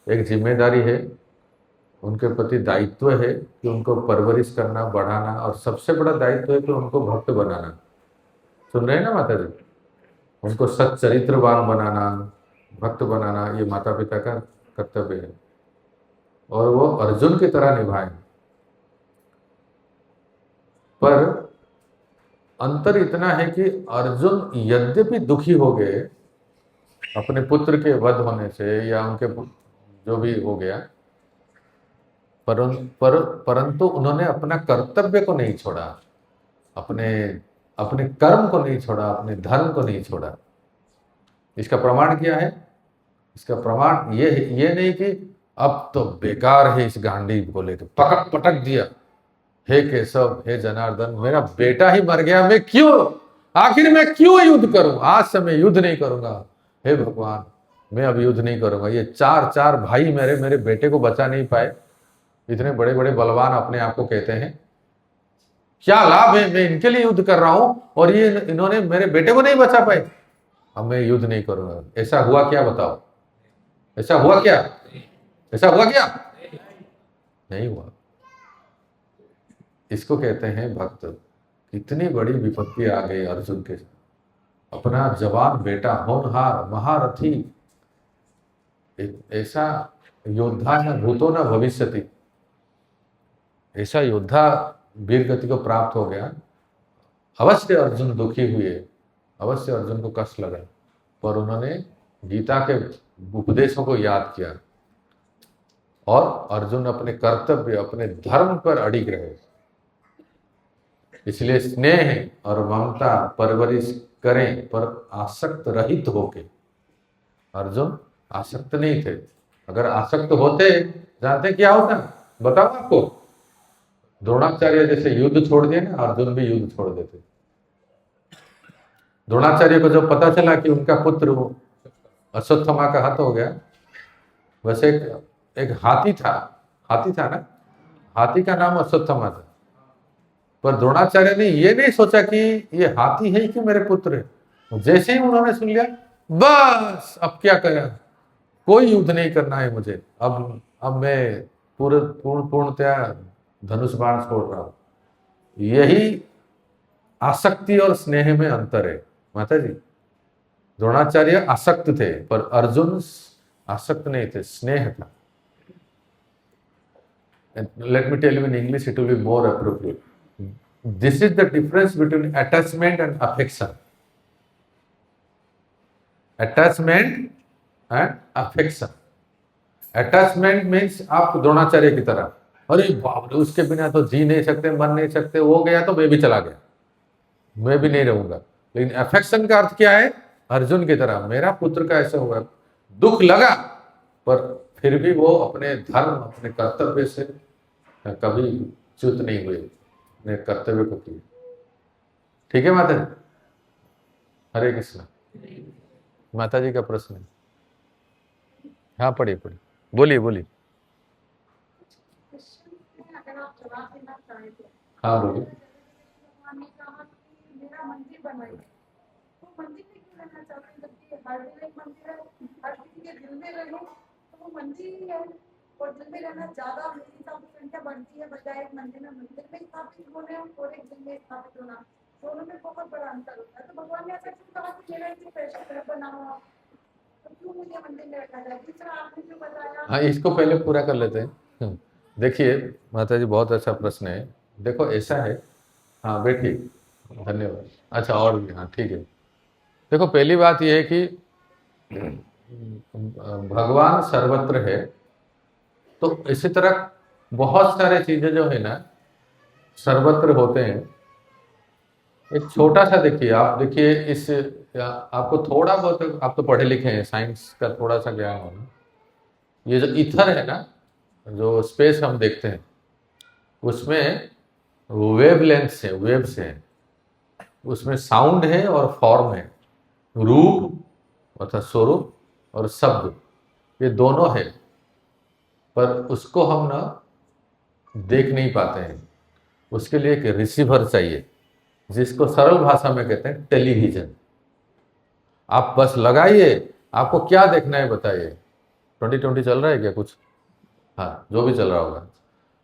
Speaker 1: एक जिम्मेदारी है, उनके प्रति दायित्व है कि उनको परवरिश करना, बढ़ाना, और सबसे बड़ा दायित्व है कि उनको भक्त बनाना। सुन रहे हैं ना माता जी? उनको सच्चरित्रवान बनाना, भक्त बनाना, ये माता पिता का कर्तव्य है, और वो अर्जुन की तरह निभाएं। पर अंतर इतना है कि अर्जुन यद्यपि दुखी हो गए अपने पुत्र के वध होने से, या उनके जो भी हो गया, परंतु उन्होंने अपना कर्तव्य को नहीं छोड़ा, अपने अपने कर्म को नहीं छोड़ा, अपने धर्म को नहीं छोड़ा। इसका प्रमाण क्या है? इसका प्रमाण ये नहीं कि अब तो बेकार है, इस गांडीव को लेकर पटक पटक दिया, हे केशव, हे जनार्दन, मेरा बेटा ही मर गया, मैं क्यों, आखिर मैं क्यों युद्ध करूं, आज से मैं युद्ध नहीं करूंगा, हे भगवान मैं अब युद्ध नहीं करूंगा। ये चार भाई मेरे बेटे को बचा नहीं पाए, इतने बड़े बड़े बलवान अपने आप को कहते हैं, क्या लाभ है, मैं इनके लिए युद्ध कर रहा हूं और ये इन्होंने मेरे बेटे को नहीं बचा पाए, अब मैं युद्ध नहीं करूंगा। ऐसा हुआ क्या बताओ? ऐसा हुआ क्या? ऐसा हुआ क्या? नहीं हुआ। इसको कहते हैं भक्त। इतनी बड़ी विपत्ति आ गई अर्जुन के साथ, अपना जवान बेटा, होनहार महारथी, एक ऐसा योद्धा न भूतो न भविष्यति, ऐसा योद्धा वीर गति को प्राप्त हो गया। अवश्य अर्जुन दुखी हुए, अवश्य अर्जुन को कष्ट लगा, पर उन्होंने गीता के उपदेशों को याद किया और अर्जुन अपने कर्तव्य, अपने धर्म पर अडिग रहे। इसलिए स्नेह और ममता परवरिश करें, पर आसक्त रहित होके। अर्जुन आसक्त नहीं थे, अगर आसक्त होते, जानते क्या होता? बताओ आपको, द्रोणाचार्य जैसे युद्ध छोड़ दिए ना, अर्जुन भी युद्ध छोड़ देते। द्रोणाचार्य को जब पता चला कि उनका पुत्र अश्वत्थामा का हत हो गया, वैसे एक हाथी था ना, हाथी का नाम अश्वत्थामा था, पर द्रोणाचार्य ने ये नहीं सोचा कि ये हाथी है कि मेरे पुत्र है। जैसे ही उन्होंने सुन लिया, बस अब क्या करें, कोई युद्ध नहीं करना है मुझे, अब मैं पूर्णतया धनुष बाण छोड़ रहा हूं। यही आसक्ति और स्नेह में अंतर है माता जी। द्रोणाचार्य आसक्त थे, पर अर्जुन आसक्त नहीं थे, स्नेह था। Let me tell you in English, it will be more appropriate. This is the difference between attachment and affection. Attachment and affection. Attachment means आप द्रोणाचार्य की तरह, अरे बाप रे उसके बिना तो जी नहीं सकते, मर नहीं सकते, वो गया तो मैं भी चला गया, मैं भी नहीं रहूंगा। लेकिन अफेक्शन का अर्थ क्या है? अर्जुन की तरह, मेरा पुत्र का ऐसा हुआ, दुख लगा, पर फिर भी वो अपने धर्म, अपने कर्तव्य से कभी च्युत नहीं हुए, अपने कर्तव्य को किए। ठीक है माता जी? हरे कृष्ण। माता जी का प्रश्न है। हाँ पढ़िए बोलिए।
Speaker 2: अगर आप जवाब देना चाहें तो।
Speaker 1: हाँ बोलिए।
Speaker 2: भगवान ने कहा कि मेरा मंदिर बनाइए, तो मंदिर में क्यों रहना चाहते हैं? जबकि हर दिल एक मंदिर है, हर किसी के दिल में रहो तो वो मंदिर ही है, और दिल में रहना ज्यादा मेरे हिसाब से संख्या बढ़ती है, बजाय एक मंदिर में स्थापित होने और एक दिल में स्थापित होना, दोनों में बहुत बड़ा अंतर होता है। तो भगवान ने ऐसा क्यों कहा कि मेरा इसे स्पेशल घर बनाओ आप, तो क्यों मुझे मंदिर में रखा जाए? दूसरा आपने जो बताया,
Speaker 1: हाँ इसको पहले पूरा कर लेते हैं। देखिए माता जी, बहुत अच्छा प्रश्न है। देखो ऐसा है, हाँ बैठिए, धन्यवाद। अच्छा और भी, हाँ ठीक है। देखो पहली बात यह है कि भगवान सर्वत्र है, तो इसी तरह बहुत सारे चीजें जो है ना सर्वत्र होते हैं। एक छोटा सा देखिए, आप देखिए इस, आपको थोड़ा बहुत, आप तो पढ़े लिखे हैं, साइंस का थोड़ा सा ज्ञान होना। ये जो ईथर है ना, जो स्पेस हम देखते हैं, उसमें वेवलेंथ्स है, वेव्स हैं, उसमें साउंड है और फॉर्म है, रूप अर्थात स्वरूप और शब्द, ये दोनों है, पर उसको हम ना देख नहीं पाते हैं। उसके लिए एक रिसीवर चाहिए, जिसको सरल भाषा में कहते हैं टेलीविजन। आप बस लगाइए, आपको क्या देखना है बताइए। 2020 चल रहा है क्या कुछ? हाँ जो भी चल रहा होगा,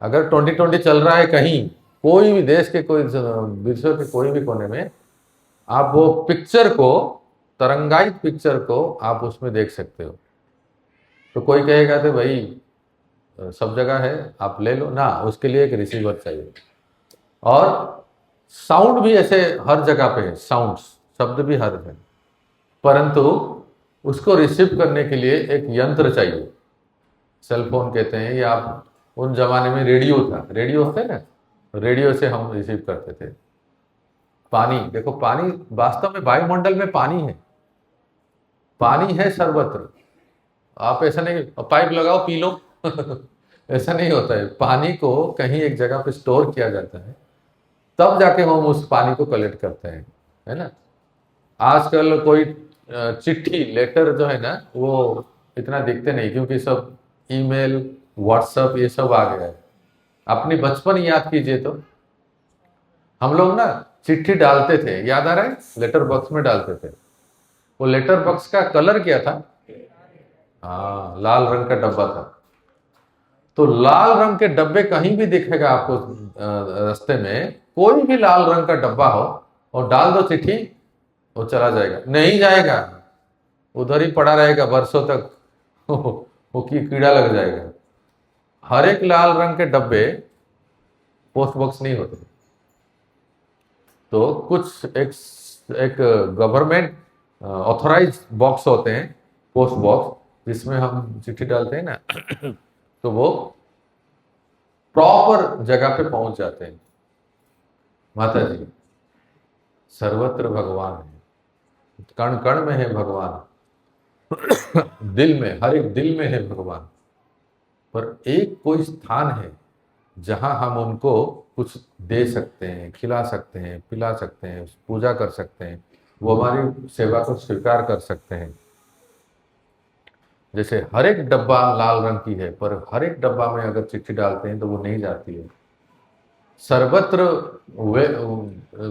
Speaker 1: अगर 2020 चल रहा है कहीं, कोई भी देश के, कोई विश्व के कोई भी कोने में, आप वो पिक्चर को, तरंगायित पिक्चर को आप उसमें देख सकते हो। तो कोई कहेगा तो भाई सब जगह है, आप ले लो ना, उसके लिए एक रिसीवर चाहिए। और साउंड भी ऐसे हर जगह पे है, साउंड्स, शब्द भी हर है, परंतु उसको रिसीव करने के लिए एक यंत्र चाहिए। सेल फोन कहते हैं, या आप उन जमाने में रेडियो था, रेडियो होते ना, रेडियो से हम रिसीव करते थे। पानी, देखो पानी वास्तव में वायुमंडल में पानी है, पानी है सर्वत्र। आप ऐसा नहीं पाइप लगाओ पी लो ऐसा नहीं होता है। पानी को कहीं एक जगह पे स्टोर किया जाता है, तब जाके हम उस पानी को कलेक्ट करते हैं, है ना। आजकल कोई चिट्ठी लेटर जो है ना वो इतना दिखते नहीं, क्योंकि सब ईमेल व्हाट्सएप ये सब आ गया है। अपनी बचपन याद कीजिए तो हम लोग ना चिट्ठी डालते थे, याद आ रहा है, लेटर बॉक्स में डालते थे। वो लेटर बॉक्स का कलर क्या था? हाँ, लाल रंग का डब्बा था। तो लाल रंग के डब्बे कहीं भी दिखेगा आपको रास्ते में, कोई भी लाल रंग का डब्बा हो और डाल दो चिट्ठी, वो चला जाएगा? नहीं जाएगा, उधर ही पड़ा रहेगा वर्षों तक वो कीड़ा लग जाएगा। हर एक लाल रंग के डब्बे पोस्ट बॉक्स नहीं होते। तो कुछ एक गवर्नमेंट ऑथराइज बॉक्स होते हैं, पोस्ट बॉक्स, जिसमें हम चिट्ठी डालते हैं ना तो वो प्रॉपर जगह पे पहुंच जाते हैं। माता जी, सर्वत्र भगवान है, कण कण में है भगवान, दिल में, हर एक दिल में है भगवान। पर एक कोई स्थान है जहां हम उनको कुछ दे सकते हैं, खिला सकते हैं, पिला सकते हैं, पूजा कर सकते हैं, वो हमारी सेवा को स्वीकार कर सकते हैं। जैसे हर एक डब्बा लाल रंग की है, पर हर एक डब्बा में अगर चिट्ठी डालते हैं तो वो नहीं जाती है। सर्वत्र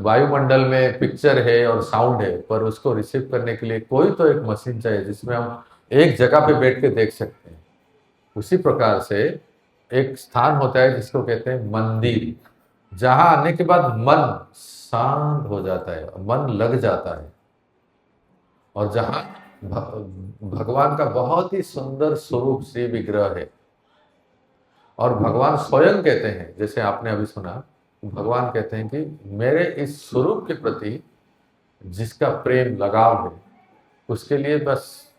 Speaker 1: वायुमंडल में पिक्चर है और साउंड है, पर उसको रिसीव करने के लिए कोई तो एक मशीन चाहिए जिसमें हम एक जगह पे बैठ के देख सकते हैं। उसी प्रकार से एक स्थान होता है जिसको कहते हैं मंदिर, जहां आने के बाद मन शांत हो जाता है, मन लग जाता है, और जहां भगवान का बहुत ही सुंदर स्वरूप श्री विग्रह है। और भगवान स्वयं कहते हैं, जैसे आपने अभी सुना, भगवान कहते हैं कि मेरे इस स्वरूप के प्रति जिसका प्रेम लगाव है, उसके लिए बस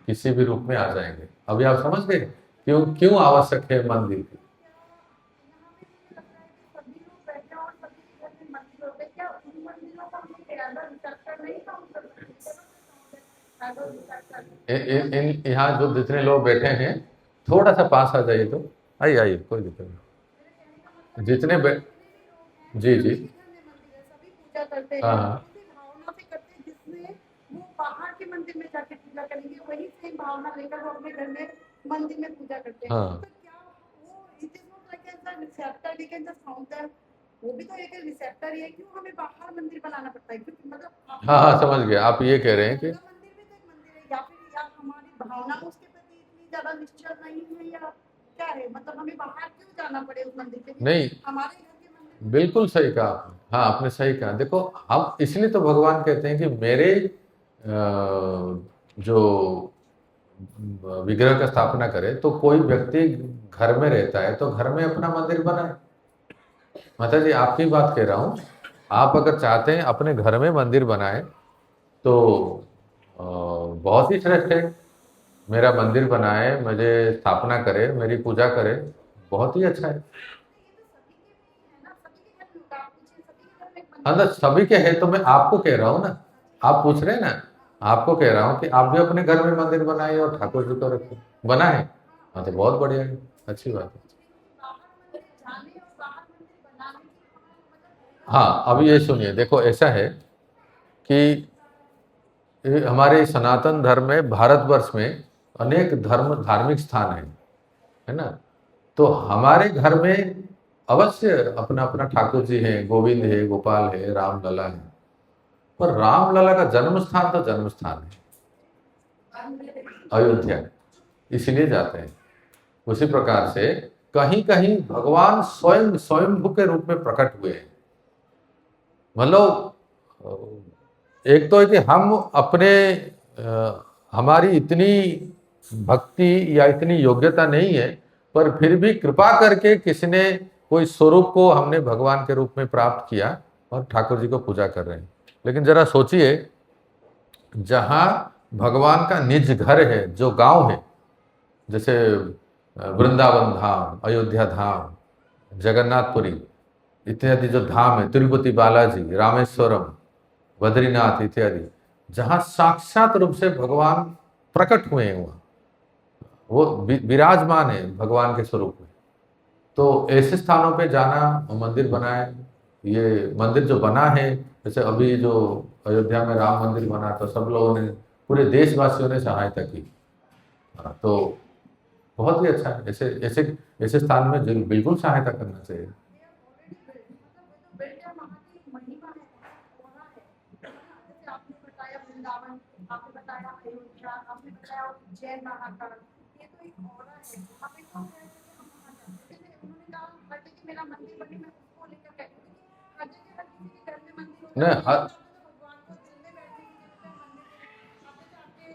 Speaker 1: किसी भी रूप में आ जाएंगे। अभी आप समझ गए क्यों क्यों आवश्यक है मंदिर की?
Speaker 2: सभी लोग बैठे और सभी के घर में मंदिर होते, क्या उन मंदिरों का हम चक्कर नहीं काउंट कर सकते?
Speaker 1: यहाँ जो जितने लोग बैठे हैं, थोड़ा सा पास आ जाइए तो। आइए आइए, कोई दिक्कत नहीं। जितने जी जी,
Speaker 2: सभी पूजा करते हैं,
Speaker 1: हाँ हाँ
Speaker 2: उसी भावना से करते हैं जिसमें वो बाहर के मंदिर में जाके पूजा करेंगे, वही सेम भावना लेकर वो अपने घर में मंदिर में पूजा करते हैं।
Speaker 1: हाँ
Speaker 2: तो क्या वो it is not like as a receptor, we can just count that, वो भी तो एक रिसेप्टर ही है। क्यों हमें बाहर मंदिर बनाना पड़ता है? क्योंकि मतलब
Speaker 1: हाँ हाँ, समझ गया। आप ये कह रहे हैं कि
Speaker 2: मंदिर भी तो एक मंदिर है, या फिर या हमारी भावना उसके प्रति इतनी ज्यादा निश्चल नहीं है, या क्या है? मतलब हमें बाहर क्यों जाना पड़े उस मंदिर के लिए?
Speaker 1: नहीं,
Speaker 2: हमारे घर के मंदिर में
Speaker 1: बिल्कुल सही कहा आपने। हाँ, आपने सही कहा। देखो, हम इसलिए तो भगवान कहते हैं कि मेरे जो विग्रह का स्थापना करे, तो कोई व्यक्ति घर में रहता है तो घर में अपना मंदिर बनाए। माता जी, आपकी बात कह रहा हूँ। आप अगर चाहते हैं अपने घर में मंदिर बनाए तो बहुत ही श्रेष्ठ है। मेरा मंदिर बनाए, मुझे स्थापना करे, मेरी पूजा करे, बहुत ही अच्छा है।
Speaker 2: है ना, सभी के घर में होगा। आप पूछिए, सभी के घर में एक
Speaker 1: अंदर
Speaker 2: मंदिर
Speaker 1: सभी के है तो मैं आपको कह रहा हूँ ना, आप पूछ रहे हैं ना, आपको कह रहा हूँ कि आप भी अपने घर में मंदिर बनाइए और ठाकुर जी को रखिए। बना है? हाँ, तो बहुत बढ़िया है, अच्छी बात है।
Speaker 2: बाहर मंदिर जाने और बाहर मंदिर बनाने की मतलब
Speaker 1: हाँ, अब ये सुनिए, देखो ऐसा है कि ये हमारे सनातन धर्म में, भारतवर्ष में अनेक धार्मिक स्थान है ना। तो हमारे घर में अवश्य अपना अपना ठाकुर जी हैं, गोविंद है, गोपाल है, रामलला है। पर रामलला का जन्म स्थान तो जन्म स्थान है अयोध्या, इसलिए जाते हैं। उसी प्रकार से कहीं कहीं भगवान स्वयं स्वयंभू के रूप में प्रकट हुए हैं। मतलब एक तो है कि हम अपने हमारी इतनी भक्ति या इतनी योग्यता नहीं है, पर फिर भी कृपा करके किसी ने कोई स्वरूप को हमने भगवान के रूप में प्राप्त किया और ठाकुर जी को पूजा कर रहे हैं। लेकिन जरा सोचिए, जहाँ भगवान का निज घर है, जो गांव है, जैसे वृंदावन धाम, अयोध्या धाम, जगन्नाथपुरी इत्यादि जो धाम है, तिरुपति बालाजी, रामेश्वरम, बद्रीनाथ इत्यादि, जहाँ साक्षात रूप से भगवान प्रकट हुए हैं, वहाँ वो विराजमान है भगवान के स्वरूप में। तो ऐसे स्थानों पे जाना, मंदिर बना है, ये मंदिर जो बना है, जैसे अभी जो अयोध्या में राम मंदिर बना, तो सब लोगों ने, पूरे देशवासियों ने सहायता की। तो बहुत ही अच्छा है। ऐसे ऐसे ऐसे स्थान में बिल्कुल सहायता करना चाहिए।
Speaker 2: आपने बताया वृंदावन, आपने बताया अयोध्या, आपने बताया उज्जैन महाकाल, ये तो एक ऑरा है। आप एक हम वहाँ जाते थे, उन्होंने कहा हर जगह मेरा मंदिर बने, मैं उसको लेकर कहती थी हर जगह हर किसी के घर में मंदिर होता है,
Speaker 1: हर
Speaker 2: भगवान को दिल में बैठने के लिए मंदिर। आपने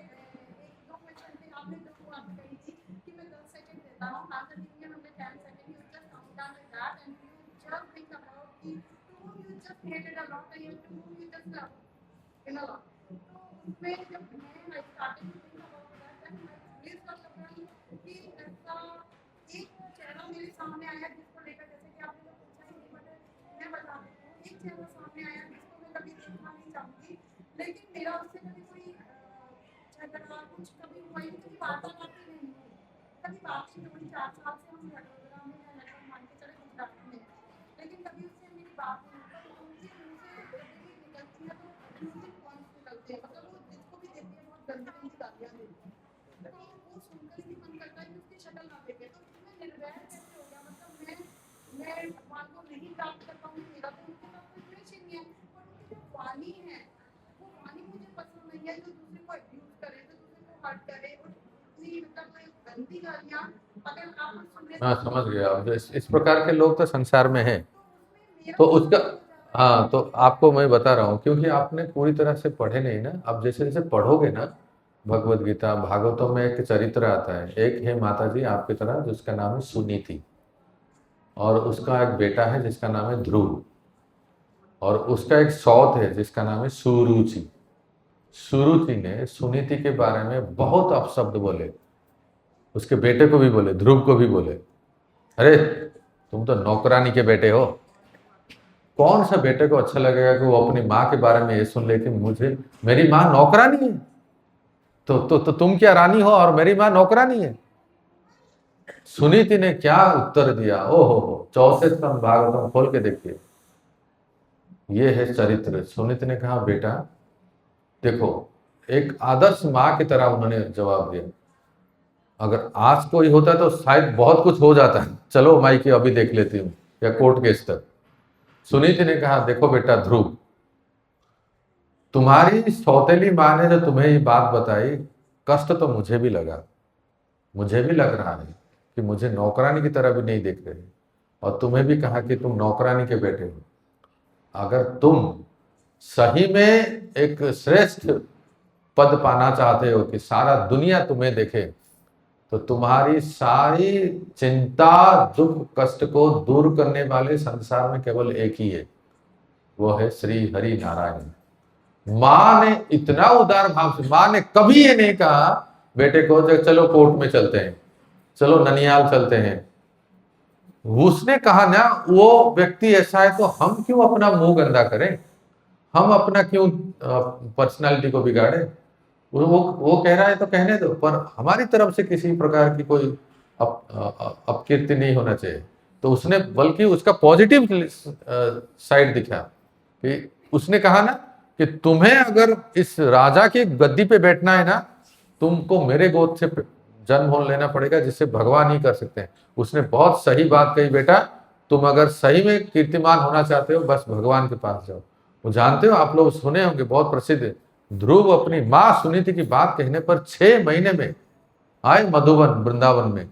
Speaker 2: एक दो क्वेश्चन थे, आपने जो बात कही थी कि मैं 10 सेकंड देता हूँ, आफ्टर गिविंग हमें 10 second, you just count down with that and you just think about कि to whom you just hated a lot and to whom you just love in a lot. तो उसमें जब मैं starting में think about that and मैं realise कर लगा कि ऐसा एक चेहरा मेरे सामने आया जिसको लेकर, जैसे कि आपने पूछा ही नहीं, बट मैं बता देती हूँ, एक चेहरा सामने आया जिसको मैं कभी देखना नहीं चाहती, लेकिन मेरा उससे कभी कोई झगड़ा कुछ कभी हुआ ही नहीं, कभी वार्तालाप ही नहीं हुई, कभी बात ही नहीं हुई। 4 साल से हम वडोदरा में हैं, लगभग मान के चले गुजरात में, लेकिन कभी उससे मेरी बात नहीं हुई। तो उनकी मुँह से जब भी निकलती है तो म्यूजिक पॉइंट्स निकलते हैं, मतलब वो जिसको भी देखती है बहुत गंदी गंदी गालियाँ देती है, तो वो सुनकर ही मन करता है कि उसकी शक्ल ना देखे। तो उसमें निर्वैर कैसे हो गया, मतलब मैं भगवान को नहीं प्राप्त कर पाऊंगी, मेरा तो उनके साथ कोई द्वेष ही नहीं है, पर उनकी जो वाणी है वो वाणी मुझे पसंद नहीं है, जो दूसरे को अब्यूज करे, जो दूसरे को हर्ट करे, और इतनी मतलब गंदी गालियाँ अगर आप सुनने
Speaker 1: हाँ, समझ गया। अब इस प्रकार के लोग तो संसार में हैं।
Speaker 2: मेरा
Speaker 1: तो उसका, हाँ, तो आपको मैं बता रहा हूँ, क्योंकि आपने पूरी तरह से पढ़े नहीं ना। अब जैसे जैसे पढ़ोगे ना, भगवत गीता, भागवतों में एक चरित्र आता है, एक है माता जी आपकी तरह जिसका नाम है सुनीति, और उसका एक बेटा है जिसका नाम है ध्रुव, और उसका एक सौत है जिसका नाम है सुरुचि। सुरुचि ने सुनीति के बारे में बहुत अपशब्द बोले, उसके बेटे को भी बोले, ध्रुव को भी बोले, अरे तुम तो नौकरानी के बेटे हो। कौन सा बेटे को अच्छा लगेगा कि वो अपनी माँ के बारे में ये सुन ले कि मुझे, मेरी माँ नौकरानी है, तो तुम क्या रानी हो और मेरी माँ नौकरानी है। सुनीति ने क्या उत्तर दिया, ओहो, चौथे स्तंभ भागवतम खोल के देखिए, ये है चरित्र। सुनीति ने कहा, बेटा देखो, एक आदर्श माँ की तरह उन्होंने जवाब दिया, अगर आज कोई होता तो शायद बहुत कुछ हो जाता है, चलो माई की अभी देख लेती हूँ, या कोर्ट केस तक। सुनीति ने कहा, देखो बेटा ध्रुव, तुम्हारी सौतेली माँ ने जो तुम्हें ये बात बताई, कष्ट तो मुझे भी लगा, मुझे भी लग रहा है कि मुझे नौकरानी की तरह भी नहीं देख रहे, और तुम्हें भी कहा कि तुम नौकरानी के बेटे हो। अगर तुम सही में एक श्रेष्ठ पद पाना चाहते हो कि सारा दुनिया तुम्हें देखे, तो तुम्हारी सारी चिंता दुख कष्ट को दूर करने वाले संसार में केवल एक ही है, वो है श्री हरि नारायण। माँ ने इतना उदार भाव से, माँ ने कभी ये नहीं कहा बेटे को चलो कोर्ट में चलते हैं, चलो ननियाल चलते हैं। उसने कहा ना, वो व्यक्ति ऐसा है तो हम क्यों अपना मुंह गंदा करें, हम अपना क्यों पर्सनालिटी को बिगाड़े। वो कह रहा है तो कहने दो, पर हमारी तरफ से किसी प्रकार की कोई अपकीर्ति नहीं होना चाहिए। तो उसने बल्कि उसका पॉजिटिव साइड दिखा कि उसने कहा ना कि तुम्हें अगर इस राजा की गद्दी पे बैठना है ना, तुमको मेरे गोद से जन्म हो लेना पड़ेगा, जिससे भगवान ही कर सकते हैं। उसने बहुत सही बात कही, बेटा तुम अगर सही में कीर्तिमान होना चाहते हो, बस भगवान के पास जाओ। वो जानते हो, आप लोग सुने होंगे, बहुत प्रसिद्ध है, ध्रुव अपनी माँ सुनीति की बात कहने पर 6 महीने में आए मधुबन वृंदावन में,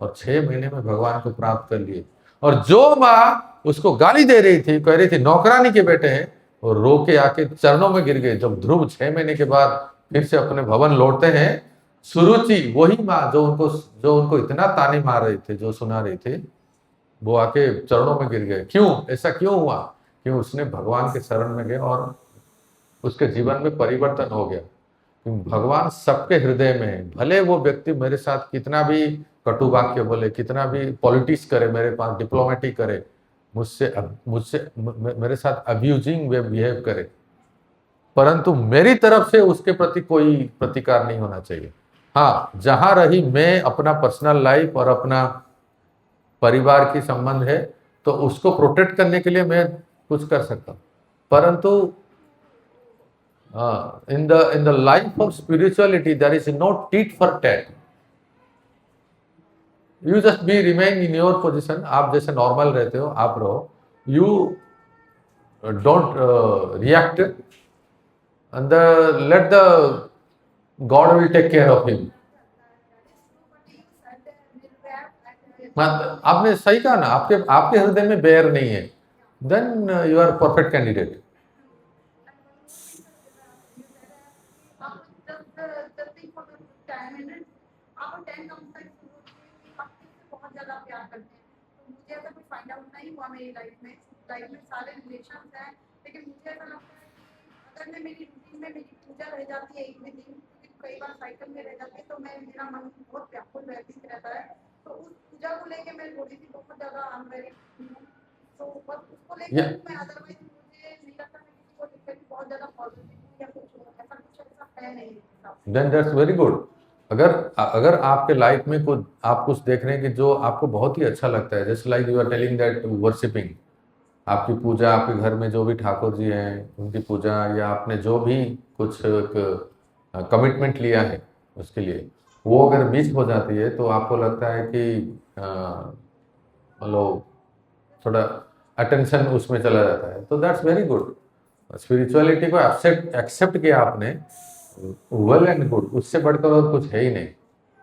Speaker 1: और 6 महीने में भगवान को प्राप्त कर लिए। और जो माँ उसको गाली दे रही थी, कह रही थी नौकरानी के बेटे हैं, और रो के आके चरणों में गिर गए। जब ध्रुव 6 महीने के बाद फिर से अपने भवन लौटते हैं, सुरुचि वही माँ जो उनको इतना ताने मार रहे थे, जो सुना रही थी, वो आके चरणों में गिर गए। क्यों ऐसा क्यों हुआ? क्यों उसने भगवान के शरण में गए और उसके जीवन में परिवर्तन हो गया। कि भगवान सबके हृदय में है। भले वो व्यक्ति मेरे साथ कितना भी कटु वाक्य बोले, कितना भी पॉलिटिक्स करे, मेरे पास डिप्लोमेटिक करे, मेरे साथ अब्यूजिंग वे बिहेव करे, परंतु मेरी तरफ से उसके प्रति कोई प्रतिकार नहीं होना चाहिए। हाँ, जहां रही मैं अपना पर्सनल लाइफ और अपना परिवार की संबंध है तो उसको प्रोटेक्ट करने के लिए मैं कुछ कर सकता हूँ, परंतु in the life of spirituality there is no tit for tat. You just be remain in your position. आप जैसे नॉर्मल रहते हो आप रहो, you don't react, and let the God will take care of him. आपने सही कहा ना, आपके आपके हृदय में बैर नहीं है, then you are perfect candidate.
Speaker 2: बहुत ज्यादा प्यार करते हैं, तो मुझे ऐसा कुछ फाइंड आउट नहीं हुआ मेरी लाइफ में सारे रिलेशंस हैं, लेकिन मुझे ऐसा लगता है कि अगर मैं मेरी रूटीन में मेरी पूजा रह जाती है एक भी दिन, कई बार साइकिल में रह जाती है, तो मेरा मन बहुत व्याकुल व्यतीत रहता है। तो उस पूजा को लेके मैं थोड़ी सी बहुत ज्यादा अनवेरी हूँ, तो बस उसको लेकर मैं अदरवाइज मुझे नहीं लगता मैं किसी को लेकर बहुत ज्यादा पॉजिटिव हूँ या कुछ ऐसा है नहीं।
Speaker 1: Then that's very good. अगर आपके लाइफ में कुछ आप कुछ देख रहे हैं कि जो आपको बहुत ही अच्छा लगता है, just like you are telling that worshipping, आपकी पूजा, आपके घर में जो भी ठाकुर जी हैं उनकी पूजा, या आपने जो भी कुछ कमिटमेंट लिया है उसके लिए, वो अगर मिस हो जाती है तो आपको लगता है कि मतलब थोड़ा अटेंशन उसमें चला जाता है, तो दैट्स वेरी गुड। स्पिरिचुअलिटी को एक्सेप्ट किया आपने, वेल एंड गुड, उससे बढ़कर और कुछ है ही नहीं।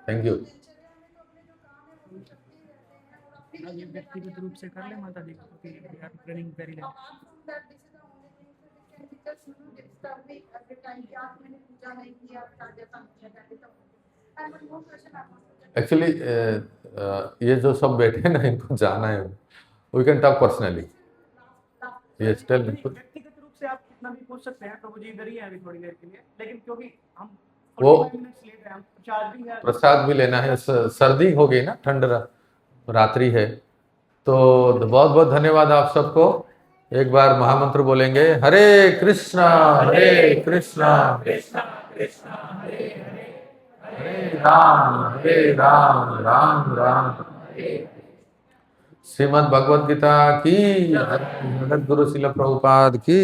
Speaker 1: Thank you.
Speaker 3: व्यक्तिगत रूप से कर ले माता जी ट्रेनिंग कर ले।
Speaker 1: एक्चुअली ये जो सब बैठे ना, इनको जाना है, we can talk personally. Yes, tell me.
Speaker 3: व्यक्तिगत रूप से आप कितना भी पूछ सकते हैं, प्रभु जी इधर ही है अभी थोड़ी देर के लिए, लेकिन क्योंकि हम
Speaker 1: वो
Speaker 3: 45 मिनट्स लेट हैं, हम
Speaker 1: प्रसाद भी लेना है, सर्दी हो गई ना, ठंड रात्रि है, तो बहुत बहुत धन्यवाद आप सबको। एक बार महामंत्र बोलेंगे, हरे कृष्णा कृष्णा कृष्णा हरे हरे, हरे राम राम राम हरे। श्रीमद् भगवद गीता की, जगत गुरु श्रील प्रभुपाद की।